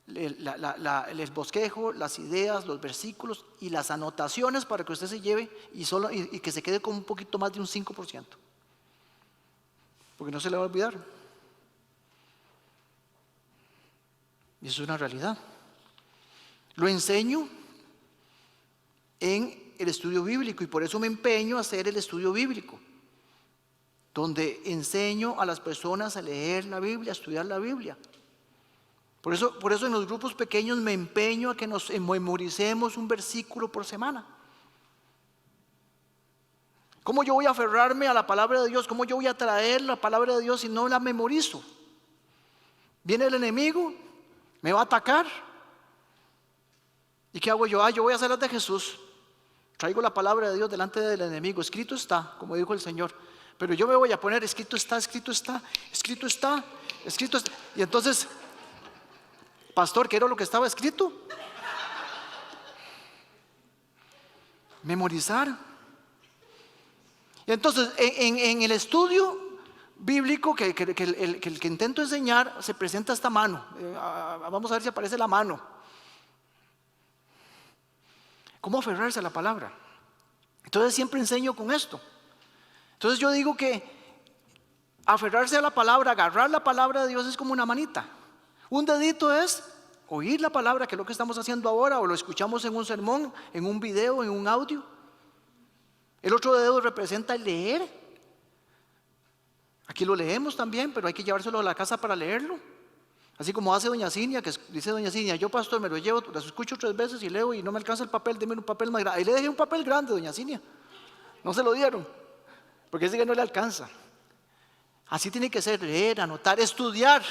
el bosquejo, las ideas, los versículos y las anotaciones para que usted se lleve y que se quede con un poquito más de un 5%. Porque no se le va a olvidar. Y eso es una realidad. Lo enseño en el estudio bíblico y por eso me empeño a hacer el estudio bíblico, donde enseño a las personas a leer la Biblia, a estudiar la Biblia. Por eso en los grupos pequeños me empeño a que nos memoricemos un versículo por semana. ¿Cómo yo voy a aferrarme a la palabra de Dios? ¿Cómo yo voy a traer la palabra de Dios si no la memorizo? Viene el enemigo, me va a atacar. ¿Y qué hago yo? Yo voy a hacer las de Jesús. Traigo la palabra de Dios delante del enemigo. Escrito está, como dijo el Señor. Pero yo me voy a poner, escrito está, escrito está, escrito está, escrito está. Y entonces, pastor, ¿qué era lo que estaba escrito? Memorizar. Y entonces, en el estudio bíblico que intento enseñar, se presenta esta mano. Vamos a ver si aparece la mano. ¿Cómo aferrarse a la palabra? Entonces siempre enseño con esto. Entonces yo digo que aferrarse a la palabra, agarrar la palabra de Dios es como una manita. Un dedito es oír la palabra, que es lo que estamos haciendo ahora, o lo escuchamos en un sermón, en un video, en un audio. El otro dedo representa el leer. Aquí lo leemos también, pero hay que llevárselo a la casa para leerlo. Así como hace doña Cinia, que dice doña Cinia, yo pastor me lo llevo, las escucho 3 veces y leo y no me alcanza el papel, deme un papel más grande. Ahí le dejé un papel grande, doña Cinia. No se lo dieron, porque dice que no le alcanza. Así tiene que ser, leer, anotar, estudiar.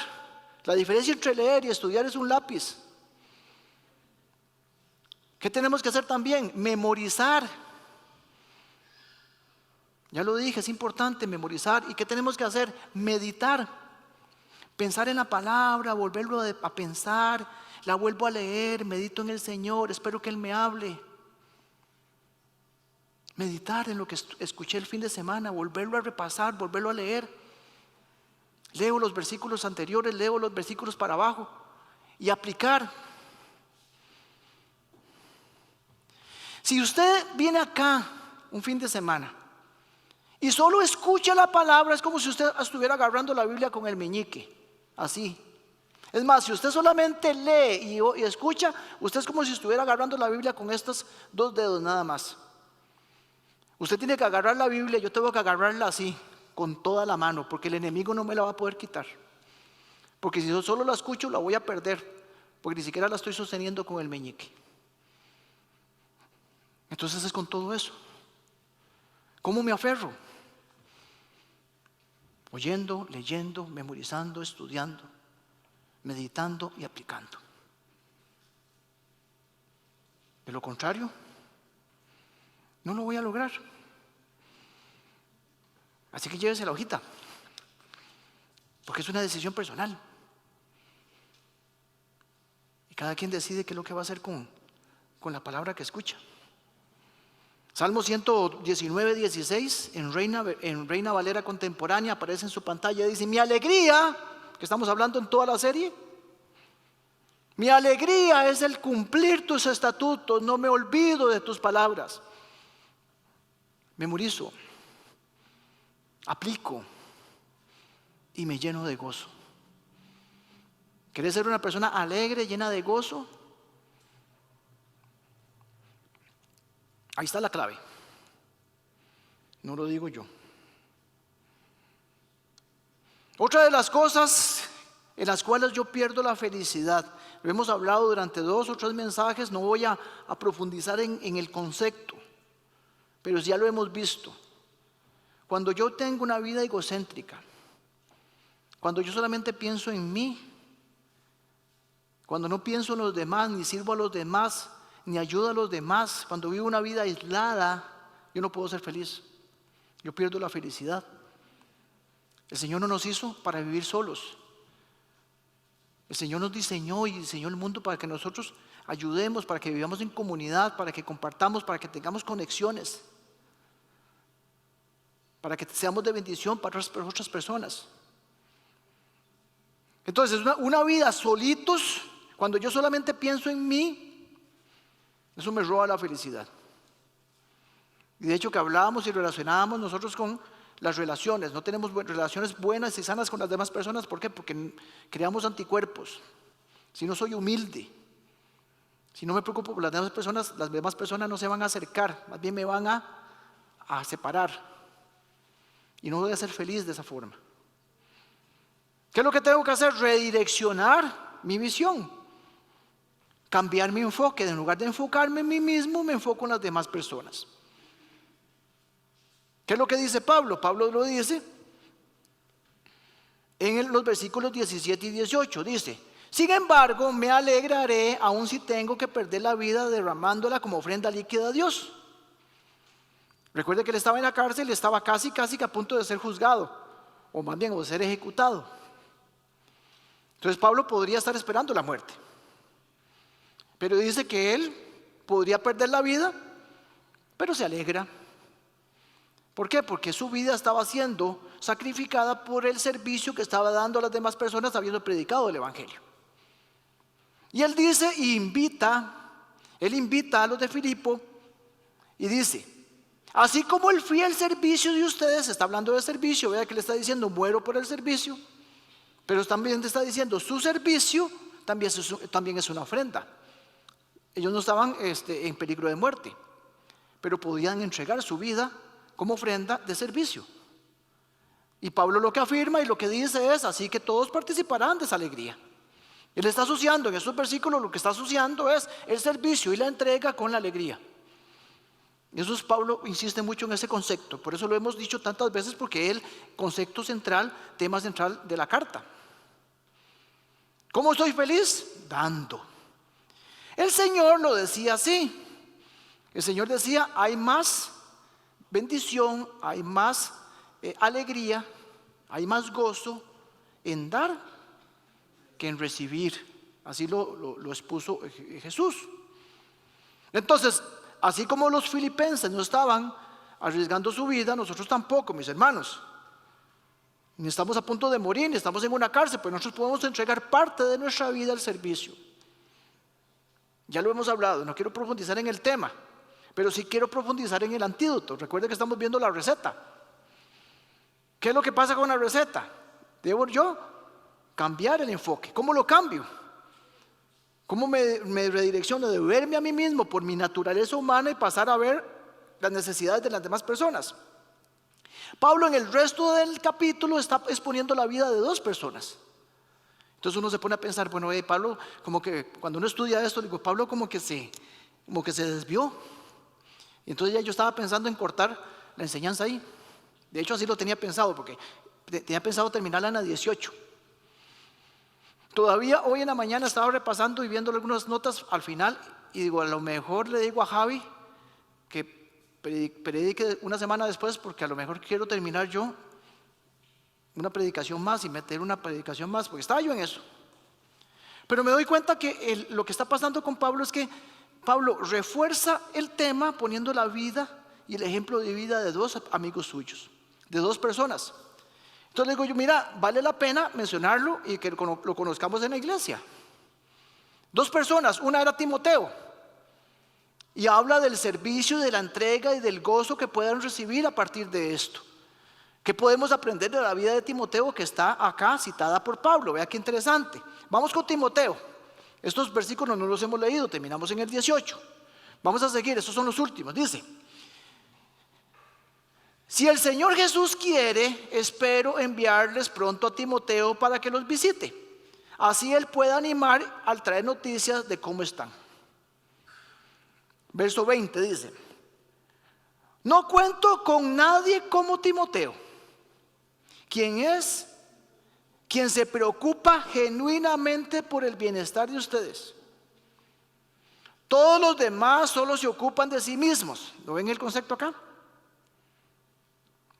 La diferencia entre leer y estudiar es un lápiz. ¿Qué tenemos que hacer también? Memorizar. Ya lo dije, es importante memorizar. ¿Y qué tenemos que hacer? Meditar. Pensar en la palabra, volverlo a pensar, la vuelvo a leer, medito en el Señor, espero que Él me hable. Meditar en lo que escuché el fin de semana, volverlo a repasar, volverlo a leer. Leo los versículos anteriores, leo los versículos para abajo y aplicar. Si usted viene acá un fin de semana y solo escucha la palabra, es como si usted estuviera agarrando la Biblia con el meñique. Así. Es más, si usted solamente lee y escucha, usted es como si estuviera agarrando la Biblia con estos 2 dedos nada más. Usted tiene que agarrar la Biblia, yo tengo que agarrarla así, con toda la mano, porque el enemigo no me la va a poder quitar. Porque si yo solo la escucho, la voy a perder, porque ni siquiera la estoy sosteniendo con el meñique. Entonces es con todo eso. ¿Cómo me aferro? Oyendo, leyendo, memorizando, estudiando, meditando y aplicando. De lo contrario, no lo voy a lograr. Así que llévese la hojita, porque es una decisión personal. Y cada quien decide qué es lo que va a hacer con la palabra que escucha. Salmo 119, 16, en Reina Valera contemporánea, aparece en su pantalla, dice: mi alegría, que estamos hablando en toda la serie, mi alegría es el cumplir tus estatutos, no me olvido de tus palabras. Memorizo, aplico y me lleno de gozo. ¿Querés ser una persona alegre, llena de gozo? Ahí está la clave. No lo digo yo. Otra de las cosas en las cuales yo pierdo la felicidad, lo hemos hablado durante 2 o 3 mensajes, no voy a profundizar en el concepto, pero ya lo hemos visto. Cuando yo tengo una vida egocéntrica, cuando yo solamente pienso en mí, cuando no pienso en los demás, ni sirvo a los demás, ni ayudo a los demás, cuando vivo una vida aislada, yo no puedo ser feliz. Yo pierdo la felicidad. El Señor no nos hizo para vivir solos. El Señor nos diseñó y diseñó el mundo para que nosotros ayudemos, para que vivamos en comunidad, para que compartamos, para que tengamos conexiones, para que seamos de bendición para otras personas. Entonces, una vida solitos, cuando yo solamente pienso en mí, eso me roba la felicidad. Y de hecho que hablábamos y relacionábamos nosotros con las relaciones. No tenemos relaciones buenas y sanas con las demás personas. ¿Por qué? Porque creamos anticuerpos. Si no soy humilde, si no me preocupo por las demás personas no se van a acercar, más bien me van a separar. Y no voy a ser feliz de esa forma. ¿Qué es lo que tengo que hacer? Redireccionar mi visión. Cambiar mi enfoque. En lugar de enfocarme en mí mismo, me enfoco en las demás personas. ¿Qué es lo que dice Pablo? Pablo lo dice en los versículos 17 y 18. Dice: sin embargo, me alegraré aun si tengo que perder la vida derramándola como ofrenda líquida a Dios. Recuerde que él estaba en la cárcel y estaba casi que a punto de ser juzgado, o más bien de ser ejecutado. Entonces Pablo podría estar esperando la muerte, pero dice que él podría perder la vida, pero se alegra. ¿Por qué? Porque su vida estaba siendo sacrificada por el servicio que estaba dando a las demás personas habiendo predicado el evangelio. Y él dice él invita a los de Filipo y dice: así como el fiel servicio de ustedes, está hablando de servicio, vea que le está diciendo muero por el servicio, pero también le está diciendo su servicio también es una ofrenda. Ellos no estaban en peligro de muerte, pero podían entregar su vida como ofrenda de servicio. Y Pablo lo que afirma y lo que dice es: así que todos participarán de esa alegría. Él está asociando en estos versículos, lo que está asociando es el servicio y la entrega con la alegría. Eso es, Pablo insiste mucho en ese concepto, por eso lo hemos dicho tantas veces, porque es el concepto central, tema central de la carta. ¿Cómo estoy feliz? Dando. El Señor lo decía así. El Señor decía: hay más bendición, hay más alegría, hay más gozo en dar que en recibir. Así lo expuso Jesús. Entonces, así como los filipenses no estaban arriesgando su vida, nosotros tampoco, mis hermanos. Ni estamos a punto de morir, ni estamos en una cárcel, pero nosotros podemos entregar parte de nuestra vida al servicio. Ya lo hemos hablado, no quiero profundizar en el tema, pero sí quiero profundizar en el antídoto. Recuerden que estamos viendo la receta. ¿Qué es lo que pasa con la receta? Debo yo cambiar el enfoque. ¿Cómo lo cambio? ¿Cómo me redirecciono de verme a mí mismo por mi naturaleza humana y pasar a ver las necesidades de las demás personas? Pablo en el resto del capítulo está exponiendo la vida de dos personas. Entonces uno se pone a pensar, bueno, Pablo, como que cuando uno estudia esto, digo, Pablo como que se desvió. Y entonces ya yo estaba pensando en cortar la enseñanza ahí. De hecho así lo tenía pensado, porque tenía pensado terminarla en la 18. Todavía hoy en la mañana estaba repasando y viendo algunas notas al final, y digo, a lo mejor le digo a Javi que predique una semana después, porque a lo mejor quiero terminar yo una predicación más y meter una predicación más, porque estaba yo en eso. Pero me doy cuenta que lo que está pasando con Pablo es que Pablo refuerza el tema poniendo la vida y el ejemplo de vida de dos amigos suyos, de dos personas. Entonces le digo yo, mira, vale la pena mencionarlo y que lo conozcamos en la iglesia. Dos personas, una era Timoteo, y habla del servicio, de la entrega y del gozo que puedan recibir a partir de esto. ¿Qué podemos aprender de la vida de Timoteo que está acá citada por Pablo? Vea qué interesante. Vamos con Timoteo. Estos versículos no los hemos leído, terminamos en el 18. Vamos a seguir, estos son los últimos. Dice: si el Señor Jesús quiere, espero enviarles pronto a Timoteo para que los visite. Así él pueda animar al traer noticias de cómo están. Verso 20 dice: no cuento con nadie como Timoteo, quien se preocupa genuinamente por el bienestar de ustedes. Todos los demás solo se ocupan de sí mismos. ¿Lo ven el concepto acá?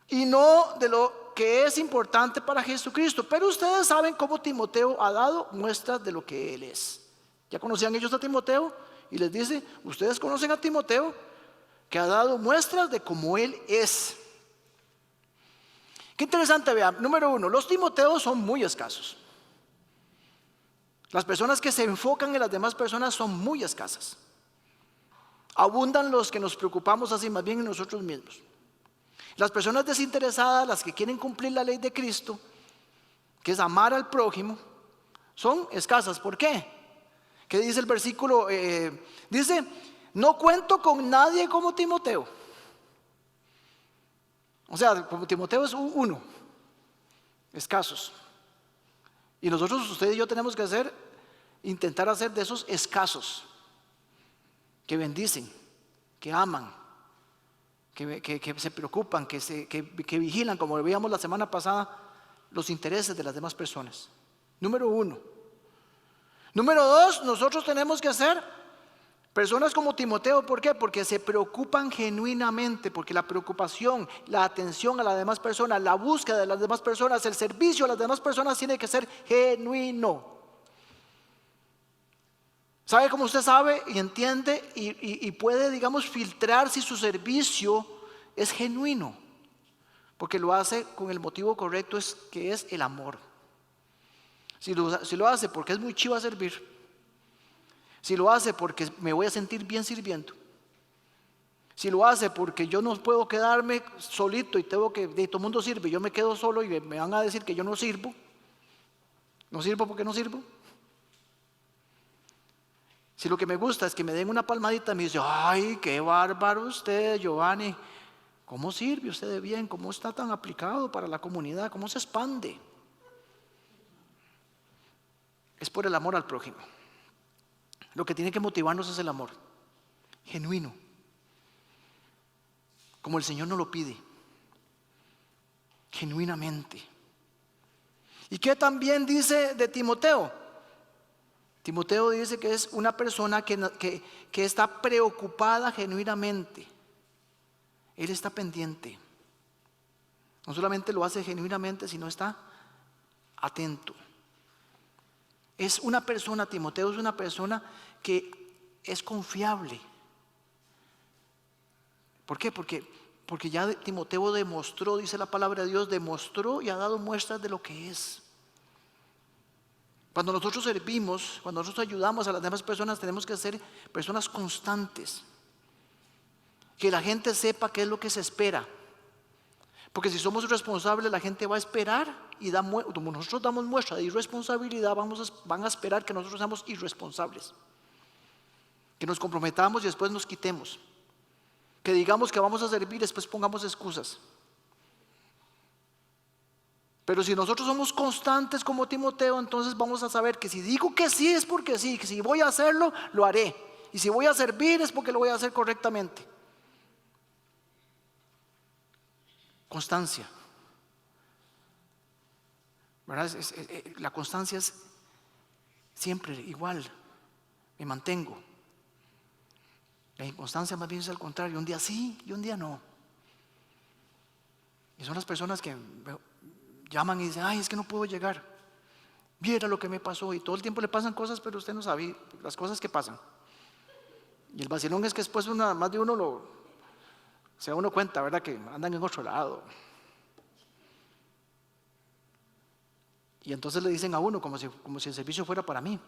Y no de lo que es importante para Jesucristo. Pero ustedes saben cómo Timoteo ha dado muestras de lo que él es. ¿Ya conocían ellos a Timoteo? Y les dice, ustedes conocen a Timoteo, que ha dado muestras de cómo él es. Qué interesante, vean. Número uno, los Timoteos son muy escasos. Las personas que se enfocan en las demás personas son muy escasas. Abundan los que nos preocupamos así más bien en nosotros mismos. Las personas desinteresadas, las que quieren cumplir la ley de Cristo, que es amar al prójimo, son escasas. ¿Por qué? ¿Qué dice el versículo? Dice, no cuento con nadie como Timoteo. O sea, como Timoteo es uno, escasos. Y nosotros, usted y yo, tenemos que intentar hacer de esos escasos, que bendicen, que aman, que se preocupan, que vigilan, como veíamos la semana pasada, los intereses de las demás personas. Número 1. Número 2, nosotros tenemos que ser personas como Timoteo. ¿Por qué? Porque se preocupan genuinamente, porque la preocupación, la atención a las demás personas, la búsqueda de las demás personas, el servicio a las demás personas tiene que ser genuino. ¿Sabe cómo usted sabe y entiende y puede, digamos, filtrar si su servicio es genuino? Porque lo hace con el motivo correcto, que es el amor. Si lo hace porque es muy chiva servir, si lo hace porque me voy a sentir bien sirviendo, si lo hace porque yo no puedo quedarme solito y todo el mundo sirve, yo me quedo solo y me van a decir que yo no sirvo porque no sirvo. Si lo que me gusta es que me den una palmadita y me dice, ay, qué bárbaro usted, Giovanni, ¿cómo sirve usted de bien? ¿Cómo está tan aplicado para la comunidad? ¿Cómo se expande? Es por el amor al prójimo. Lo que tiene que motivarnos es el amor genuino, como el Señor nos lo pide, genuinamente. ¿Y qué también dice de Timoteo? Timoteo dice que es una persona que está preocupada genuinamente. Él está pendiente. No solamente lo hace genuinamente, sino está atento. Es una persona, Timoteo es una persona que es confiable. ¿Por qué? Porque ya Timoteo demostró, dice la palabra de Dios, demostró y ha dado muestras de lo que es. Cuando nosotros servimos, cuando nosotros ayudamos a las demás personas, tenemos que ser personas constantes. Que la gente sepa qué es lo que se espera. Porque si somos responsables, la gente va a esperar y como nosotros damos muestra de irresponsabilidad, van a esperar que nosotros seamos irresponsables. Que nos comprometamos y después nos quitemos. Que digamos que vamos a servir y después pongamos excusas. Pero si nosotros somos constantes como Timoteo, entonces vamos a saber que si digo que sí es porque sí, que si voy a hacerlo, lo haré. Y si voy a servir es porque lo voy a hacer correctamente. Constancia. ¿Verdad? La constancia es siempre igual. Me mantengo. La inconstancia más bien es al contrario. Un día sí y un día no. Y son las personas que llaman y dicen, ay, es que no puedo llegar. Viera lo que me pasó. Y todo el tiempo le pasan cosas, pero usted no sabe las cosas que pasan. Y el vacilón es que después más de uno se da uno cuenta, ¿verdad? Que andan en otro lado. Y entonces le dicen a uno como si el servicio fuera para mí.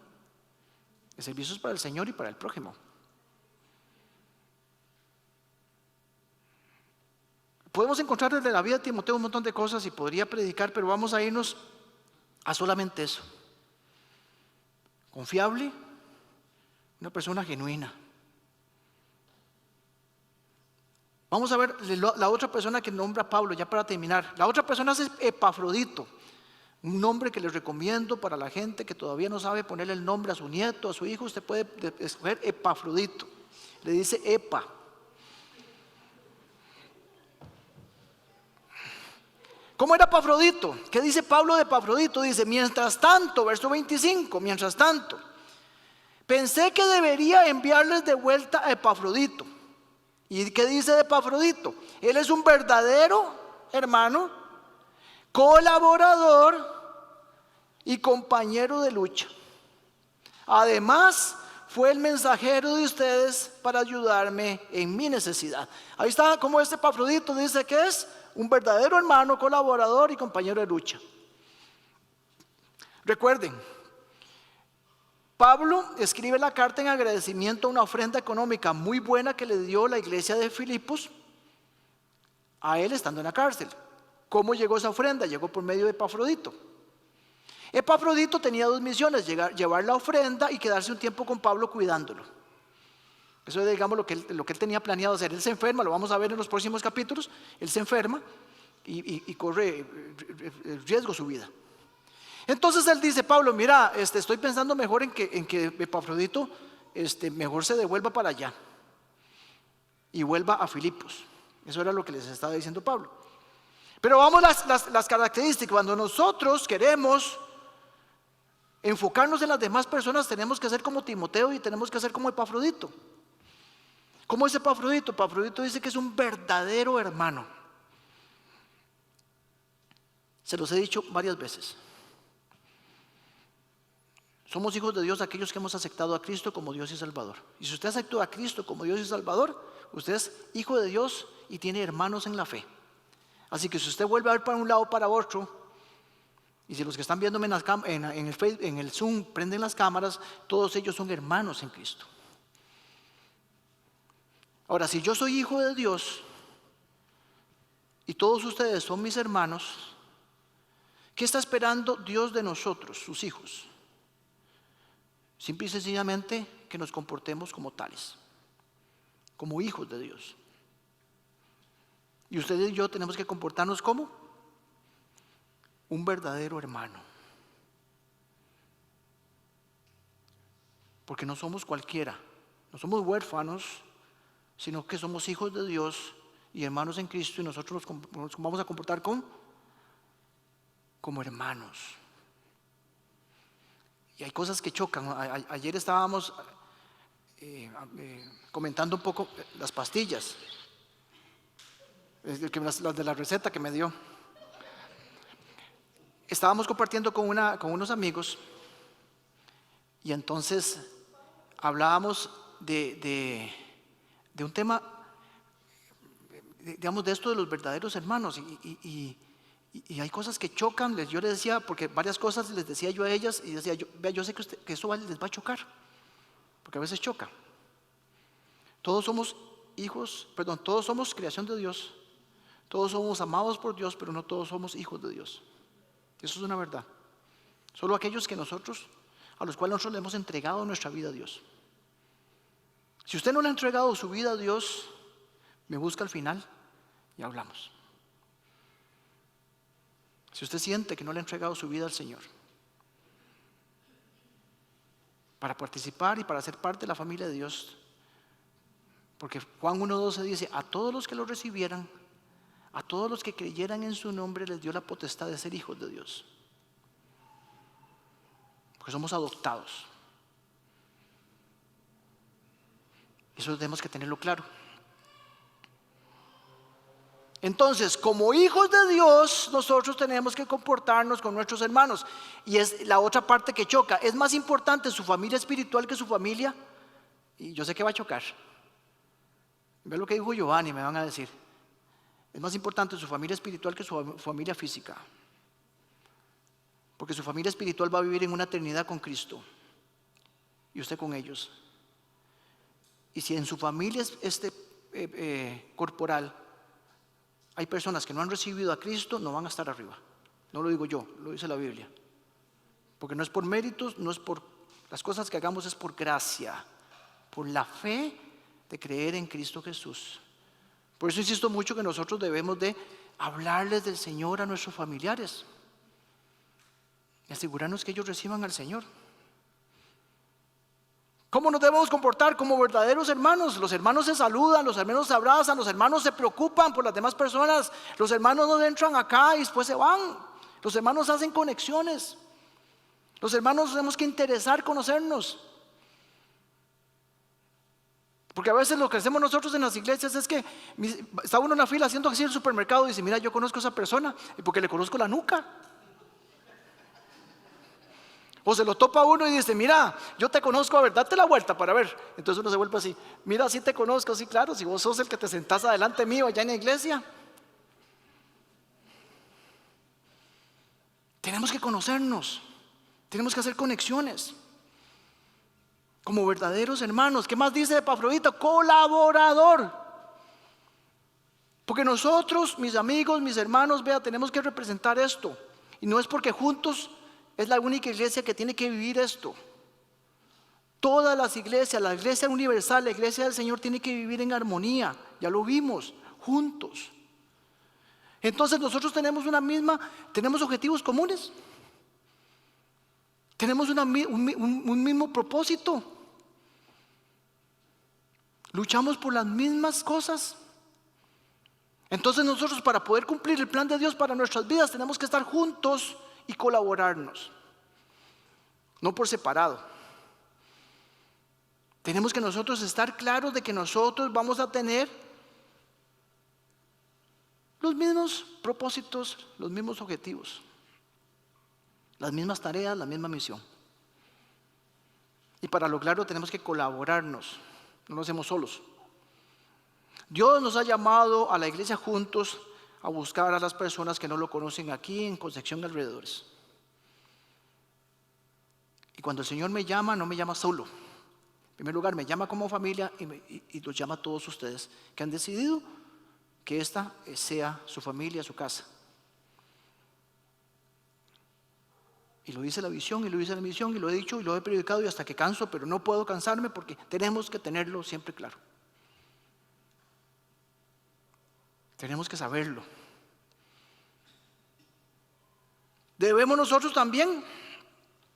El servicio es para el Señor y para el prójimo. Podemos encontrar desde la vida de Timoteo un montón de cosas y podría predicar, pero vamos a irnos a solamente eso. Confiable, una persona genuina. Vamos a ver la otra persona que nombra Pablo, ya para terminar. La otra persona es Epafrodito, un nombre que les recomiendo para la gente que todavía no sabe ponerle el nombre a su nieto, a su hijo. Usted puede escoger Epafrodito, le dice Epa. ¿Cómo era Epafrodito? ¿Qué dice Pablo de Epafrodito? Dice, mientras tanto, verso 25, mientras tanto, pensé que debería enviarles de vuelta a Epafrodito. ¿Y qué dice de Epafrodito? Él es un verdadero hermano, colaborador y compañero de lucha. Además, fue el mensajero de ustedes para ayudarme en mi necesidad. Ahí está como Epafrodito dice que es un verdadero hermano, colaborador y compañero de lucha. Recuerden, Pablo escribe la carta en agradecimiento a una ofrenda económica muy buena que le dio la iglesia de Filipos a él estando en la cárcel. ¿Cómo llegó esa ofrenda? Llegó por medio de Epafrodito. Epafrodito tenía dos misiones: llevar la ofrenda y quedarse un tiempo con Pablo cuidándolo. Eso es, digamos, lo que él tenía planeado hacer. Él se enferma, lo vamos a ver en los próximos capítulos. Él se enferma y corre riesgo su vida. Entonces él dice, Pablo, mira, estoy pensando mejor en que Epafrodito mejor se devuelva para allá y vuelva a Filipos. Eso era lo que les estaba diciendo Pablo. Pero vamos las características. Cuando nosotros queremos enfocarnos en las demás personas, tenemos que ser como Timoteo y tenemos que ser como Epafrodito. ¿Cómo es Epafrodito? Epafrodito dice que es un verdadero hermano. Se los he dicho varias veces. Somos hijos de Dios aquellos que hemos aceptado a Cristo como Dios y Salvador. Y si usted aceptó a Cristo como Dios y Salvador, usted es hijo de Dios y tiene hermanos en la fe. Así que si usted vuelve a ver para un lado o para otro, y si los que están viéndome en el Zoom prenden las cámaras, todos ellos son hermanos en Cristo. Ahora, si yo soy hijo de Dios y todos ustedes son mis hermanos, ¿qué está esperando Dios de nosotros, sus hijos? Simple y sencillamente que nos comportemos como tales, como hijos de Dios. Y ustedes y yo tenemos que comportarnos como un verdadero hermano. Porque no somos cualquiera, no somos huérfanos, sino que somos hijos de Dios y hermanos en Cristo, y nosotros nos vamos a comportar como hermanos. Y hay cosas que chocan. Ayer estábamos comentando un poco las pastillas, las de la receta que me dio. Estábamos compartiendo con unos amigos y entonces hablábamos de un tema, digamos, de esto de los verdaderos hermanos, y hay cosas que chocan. Yo les decía, porque varias cosas les decía yo a ellas, y decía yo, vea, yo sé que eso les va a chocar, porque a veces choca. Todos somos todos somos creación de Dios, todos somos amados por Dios, pero no todos somos hijos de Dios. Eso es una verdad. Solo aquellos a los cuales nosotros le hemos entregado nuestra vida a Dios. Si usted no le ha entregado su vida a Dios, me busca al final y hablamos. Si usted siente que no le ha entregado su vida al Señor para participar y para ser parte de la familia de Dios, porque Juan 1:12 dice: a todos los que lo recibieran, a todos los que creyeran en su nombre, les dio la potestad de ser hijos de Dios. Porque somos adoptados. Eso tenemos que tenerlo claro. Entonces, como hijos de Dios, nosotros tenemos que comportarnos con nuestros hermanos. Y es la otra parte que choca. ¿Es más importante su familia espiritual que su familia? Y yo sé que va a chocar. Ve lo que dijo Giovanni, me van a decir. Es más importante su familia espiritual que su familia física. Porque su familia espiritual va a vivir en una eternidad con Cristo. Y usted con ellos. Y si en su familia corporal hay personas que no han recibido a Cristo, no van a estar arriba. No lo digo yo, lo dice la Biblia. Porque no es por méritos, no es por las cosas que hagamos, es por gracia, por la fe de creer en Cristo Jesús. Por eso insisto mucho que nosotros debemos de hablarles del Señor a nuestros familiares y asegurarnos que ellos reciban al Señor. ¿Cómo nos debemos comportar? Como verdaderos hermanos. Los hermanos se saludan, los hermanos se abrazan, los hermanos se preocupan por las demás personas. Los hermanos no entran acá y después se van. Los hermanos hacen conexiones. Los hermanos tenemos que interesar, conocernos. Porque a veces lo que hacemos nosotros en las iglesias es que está uno en una fila haciendo así en el supermercado y dice: mira, yo conozco a esa persona, y porque le conozco la nuca. O se lo topa uno y dice: mira, yo te conozco, a ver, date la vuelta para ver. Entonces uno se vuelve así: mira, sí te conozco, sí, claro, si vos sos el que te sentás adelante mío allá en la iglesia. Tenemos que conocernos, tenemos que hacer conexiones como verdaderos hermanos. ¿Qué más dice Epafrodito? Colaborador. Porque nosotros, mis amigos, mis hermanos, vea, tenemos que representar esto. Y no es porque juntos es la única iglesia que tiene que vivir esto. Todas las iglesias, la iglesia universal, la iglesia del Señor, tiene que vivir en armonía. Ya lo vimos, juntos. Entonces nosotros tenemos tenemos objetivos comunes. Tenemos un mismo propósito. Luchamos por las mismas cosas. Entonces nosotros, para poder cumplir el plan de Dios para nuestras vidas, tenemos que estar juntos y colaborarnos, no por separado. Tenemos que nosotros estar claros de que nosotros vamos a tener los mismos propósitos, los mismos objetivos, las mismas tareas, la misma misión. Y para lograrlo tenemos que colaborarnos, no lo hacemos solos. Dios nos ha llamado a la iglesia juntos a buscar a las personas que no lo conocen aquí en Concepción y alrededores. Y cuando el Señor me llama, no me llama solo. En primer lugar, me llama como familia y los llama a todos ustedes que han decidido que esta sea su familia, su casa. Y lo dice la visión, y lo dice la misión, y lo he dicho, y lo he predicado, y hasta que canso, pero no puedo cansarme porque tenemos que tenerlo siempre claro. Tenemos que saberlo. Debemos nosotros también,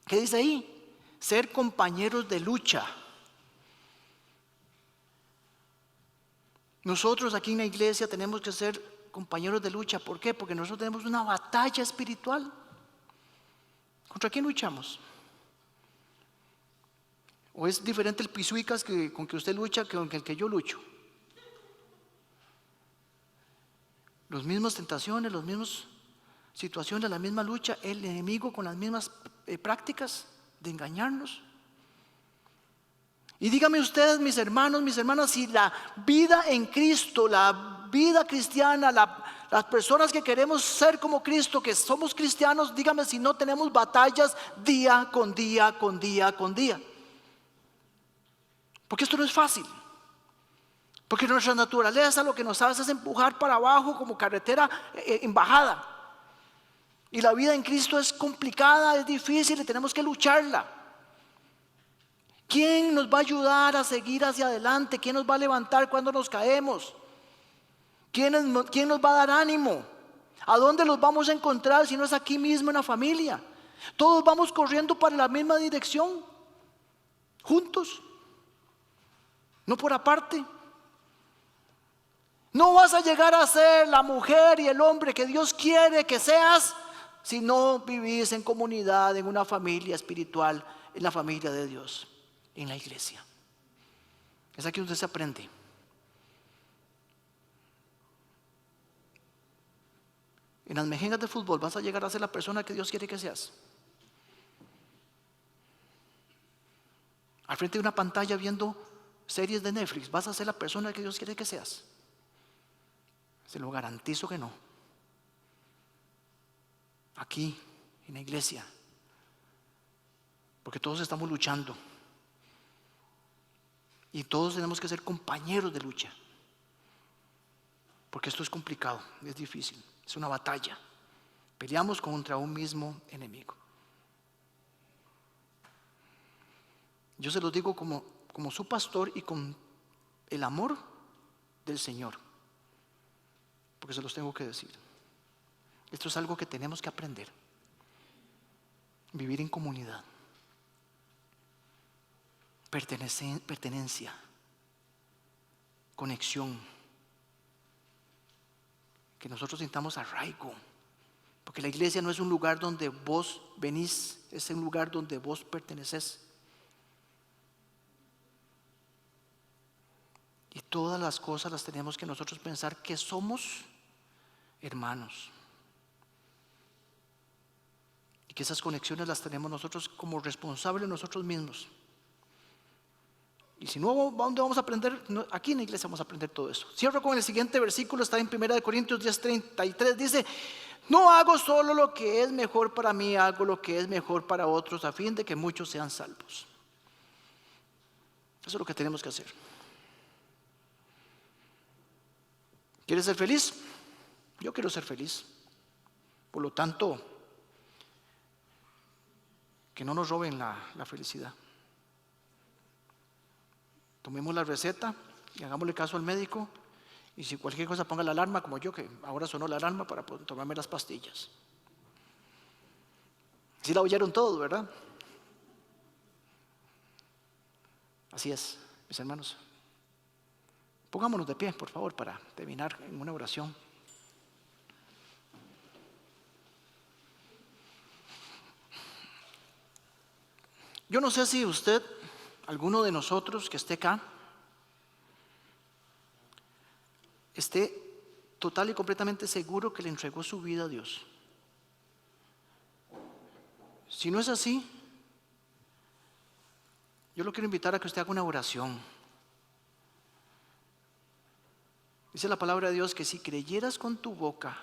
¿qué dice ahí? Ser compañeros de lucha. Nosotros aquí en la iglesia tenemos que ser compañeros de lucha. ¿Por qué? Porque nosotros tenemos una batalla espiritual. ¿Contra quién luchamos? ¿O es diferente el pisuicas con que usted lucha que con el que yo lucho? Las mismas tentaciones, las mismas situaciones, la misma lucha, el enemigo con las mismas prácticas de engañarnos. Y díganme ustedes, mis hermanos, mis hermanas, si la vida en Cristo, la vida cristiana, las personas que queremos ser como Cristo, que somos cristianos, díganme si no tenemos batallas día con día, con día, con día. Porque esto no es fácil. Porque nuestra naturaleza lo que nos hace es empujar para abajo como carretera en bajada. Y la vida en Cristo es complicada, es difícil y tenemos que lucharla. ¿Quién nos va a ayudar a seguir hacia adelante? ¿Quién nos va a levantar cuando nos caemos? ¿Quién nos va a dar ánimo? ¿A dónde los vamos a encontrar si no es aquí mismo en la familia? Todos vamos corriendo para la misma dirección, juntos, no por aparte. No vas a llegar a ser la mujer y el hombre que Dios quiere que seas si no vivís en comunidad, en una familia espiritual, en la familia de Dios, en la iglesia. Es aquí donde se aprende. En las mejengas de fútbol vas a llegar a ser la persona que Dios quiere que seas. Al frente de una pantalla viendo series de Netflix, vas a ser la persona que Dios quiere que seas. Se lo garantizo que no. Aquí, en la iglesia. Porque todos estamos luchando. Y todos tenemos que ser compañeros de lucha. Porque esto es complicado, es difícil, es una batalla. Peleamos contra un mismo enemigo. Yo se los digo como su pastor y con el amor del Señor. Porque se los tengo que decir. Esto es algo que tenemos que aprender. Vivir en comunidad. Pertenencia. Conexión. Que nosotros sintamos arraigo. Porque la iglesia no es un lugar donde vos venís, es un lugar donde vos perteneces. Y todas las cosas las tenemos que nosotros pensar que somos hermanos. Y que esas conexiones las tenemos nosotros como responsables nosotros mismos. Y si no, ¿a dónde vamos a aprender? Aquí en la iglesia vamos a aprender todo eso. Cierro con el siguiente versículo, está en 1 Corintios 10:33. Dice: no hago solo lo que es mejor para mí, hago lo que es mejor para otros, a fin de que muchos sean salvos. Eso es lo que tenemos que hacer. ¿Quieres ser feliz? Yo quiero ser feliz. Por lo tanto, que no nos roben la felicidad. Tomemos la receta y hagámosle caso al médico. Y si cualquier cosa, ponga la alarma, como yo, que ahora sonó la alarma para poder tomarme las pastillas. Sí la oyeron todos, ¿verdad? Así es, mis hermanos. Pongámonos de pie, por favor, para terminar en una oración. Yo no sé si usted, alguno de nosotros que esté acá, esté total y completamente seguro que le entregó su vida a Dios. Si no es así, yo lo quiero invitar a que usted haga una oración. Dice la palabra de Dios que si creyeras con tu boca,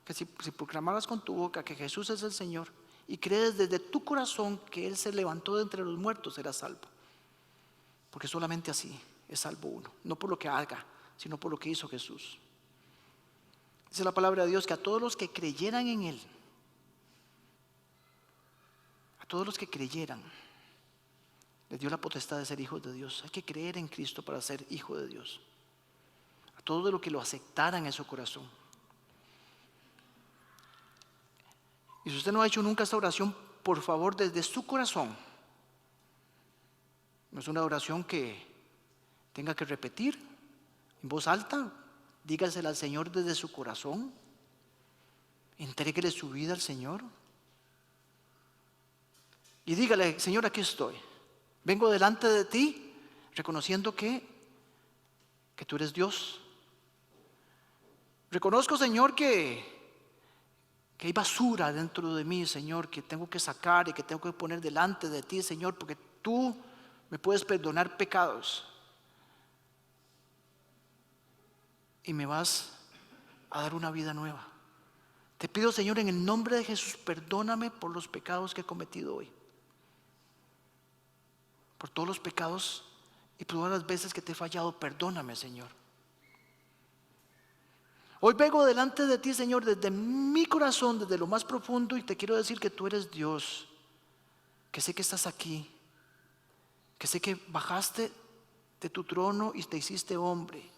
que si proclamaras con tu boca que Jesús es el Señor y crees desde tu corazón que Él se levantó de entre los muertos, serás salvo. Porque solamente así es salvo uno, no por lo que haga, sino por lo que hizo Jesús. Dice la palabra de Dios que a todos los que creyeran en Él, a todos los que creyeran, les dio la potestad de ser hijos de Dios. Hay que creer en Cristo para ser hijo de Dios. A todos los que lo aceptaran en su corazón. Y si usted no ha hecho nunca esta oración, por favor, desde su corazón. No es una oración que tenga que repetir en voz alta. Dígasela al Señor desde su corazón. Entréguele su vida al Señor. Y dígale: Señor, aquí estoy. Vengo delante de ti reconociendo que tú eres Dios. Reconozco, Señor, que hay basura dentro de mí, Señor, que tengo que sacar y que tengo que poner delante de ti, Señor, porque tú me puedes perdonar pecados y me vas a dar una vida nueva. Te pido, Señor, en el nombre de Jesús, perdóname por los pecados que he cometido hoy, por todos los pecados y por todas las veces que te he fallado. Perdóname, Señor. Hoy vengo delante de ti, Señor, desde mi corazón, desde lo más profundo, y te quiero decir que tú eres Dios, que sé que estás aquí, que sé que bajaste de tu trono y te hiciste hombre.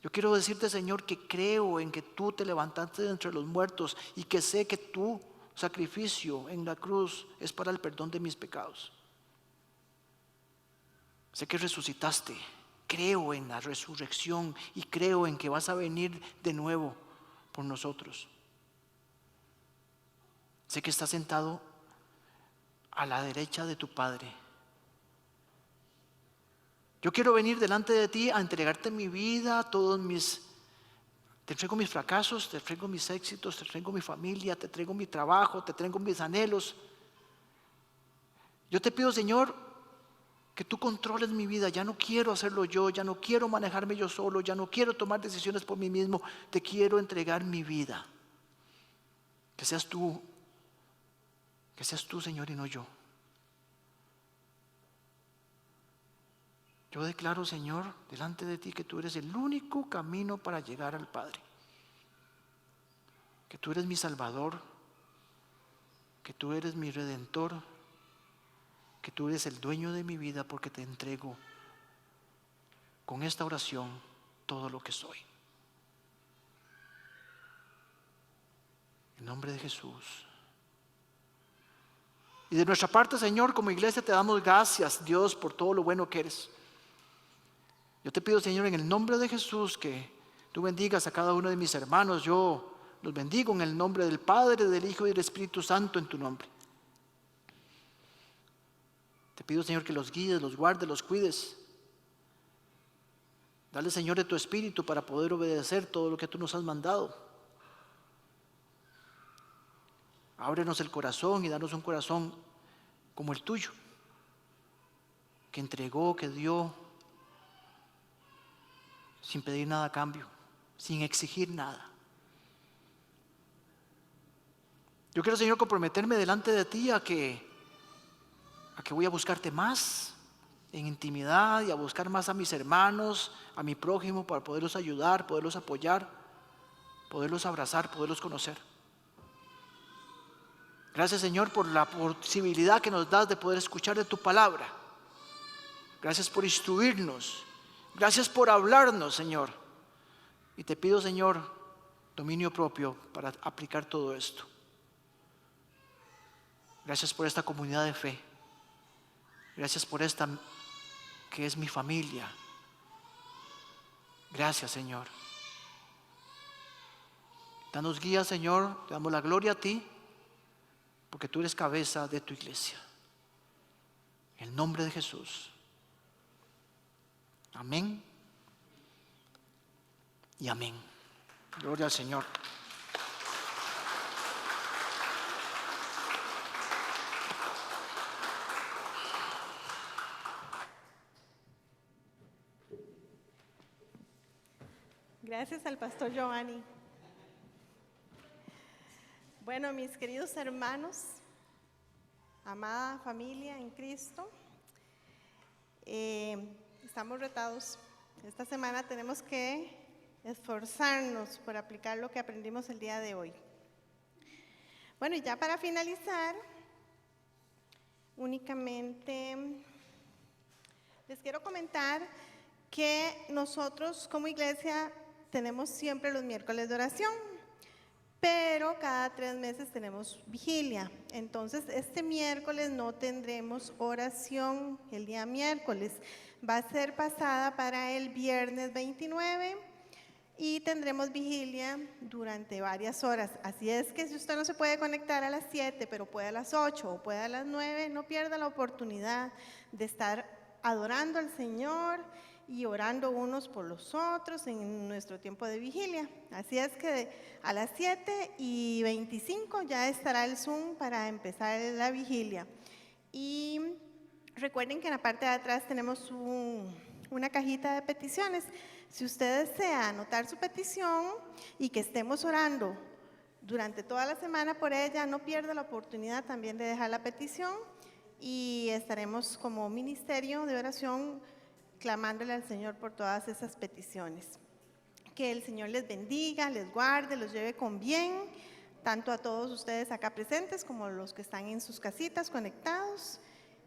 Yo quiero decirte, Señor, que creo en que tú te levantaste de entre los muertos y que sé que tu sacrificio en la cruz es para el perdón de mis pecados. Sé que resucitaste. Creo en la resurrección y creo en que vas a venir de nuevo por nosotros. Sé que estás sentado a la derecha de tu Padre. Yo quiero venir delante de ti a entregarte mi vida, te entrego mis fracasos, te entrego mis éxitos, te entrego mi familia, te entrego mi trabajo, te entrego mis anhelos. Yo te pido, Señor, que tú controles mi vida. Ya no quiero hacerlo yo, ya no quiero manejarme yo solo, ya no quiero tomar decisiones por mí mismo. Te quiero entregar mi vida. Que seas tú, Señor, y no yo. Yo declaro, Señor, delante de ti que tú eres el único camino para llegar al Padre. Que tú eres mi Salvador, que tú eres mi Redentor, que tú eres el dueño de mi vida, porque te entrego con esta oración todo lo que soy. En nombre de Jesús. Y de nuestra parte, Señor, como iglesia te damos gracias, Dios, por todo lo bueno que eres. Yo te pido, Señor, en el nombre de Jesús, que tú bendigas a cada uno de mis hermanos. Yo los bendigo en el nombre del Padre, del Hijo y del Espíritu Santo, en tu nombre. Te pido, Señor, que los guíes, los guardes, los cuides. Dale, Señor, de tu Espíritu para poder obedecer todo lo que tú nos has mandado. Ábrenos el corazón y danos un corazón como el tuyo, que entregó, que dio, sin pedir nada a cambio, sin exigir nada. Yo quiero, Señor, comprometerme delante de ti a que voy a buscarte más en intimidad y a buscar más a mis hermanos, a mi prójimo, para poderlos ayudar, poderlos apoyar, poderlos abrazar, poderlos conocer. Gracias, Señor, por la posibilidad que nos das de poder escuchar de tu palabra. Gracias por instruirnos. Gracias por hablarnos, Señor. Y te pido, Señor, dominio propio para aplicar todo esto. Gracias por esta comunidad de fe. Gracias por esta que es mi familia. Gracias, Señor. Danos guía, Señor. Te damos la gloria a ti, porque tú eres cabeza de tu iglesia. En el nombre de Jesús. Amén y amén. Gloria al Señor. Gracias al pastor Giovanni. Bueno, mis queridos hermanos, amada familia en Cristo, estamos retados. Esta semana tenemos que esforzarnos por aplicar lo que aprendimos el día de hoy. Bueno, y ya para finalizar, únicamente les quiero comentar que nosotros como iglesia tenemos siempre los miércoles de oración, pero cada 3 meses tenemos vigilia. Entonces, este miércoles no tendremos oración el día miércoles. Va a ser pasada para el viernes 29 y tendremos vigilia durante varias horas. Así es que si usted no se puede conectar a las 7, pero puede a las 8 o puede a las 9, no pierda la oportunidad de estar adorando al Señor y orando unos por los otros en nuestro tiempo de vigilia. Así es que a las 7:25 ya estará el Zoom para empezar la vigilia. Y recuerden que en la parte de atrás tenemos una cajita de peticiones. Si usted desea anotar su petición y que estemos orando durante toda la semana por ella, no pierda la oportunidad también de dejar la petición y estaremos como ministerio de oración clamándole al Señor por todas esas peticiones. Que el Señor les bendiga, les guarde, los lleve con bien, tanto a todos ustedes acá presentes como los que están en sus casitas conectados,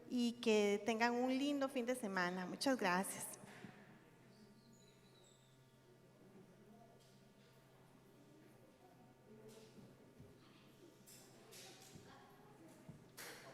y que tengan un lindo fin de semana. Muchas gracias.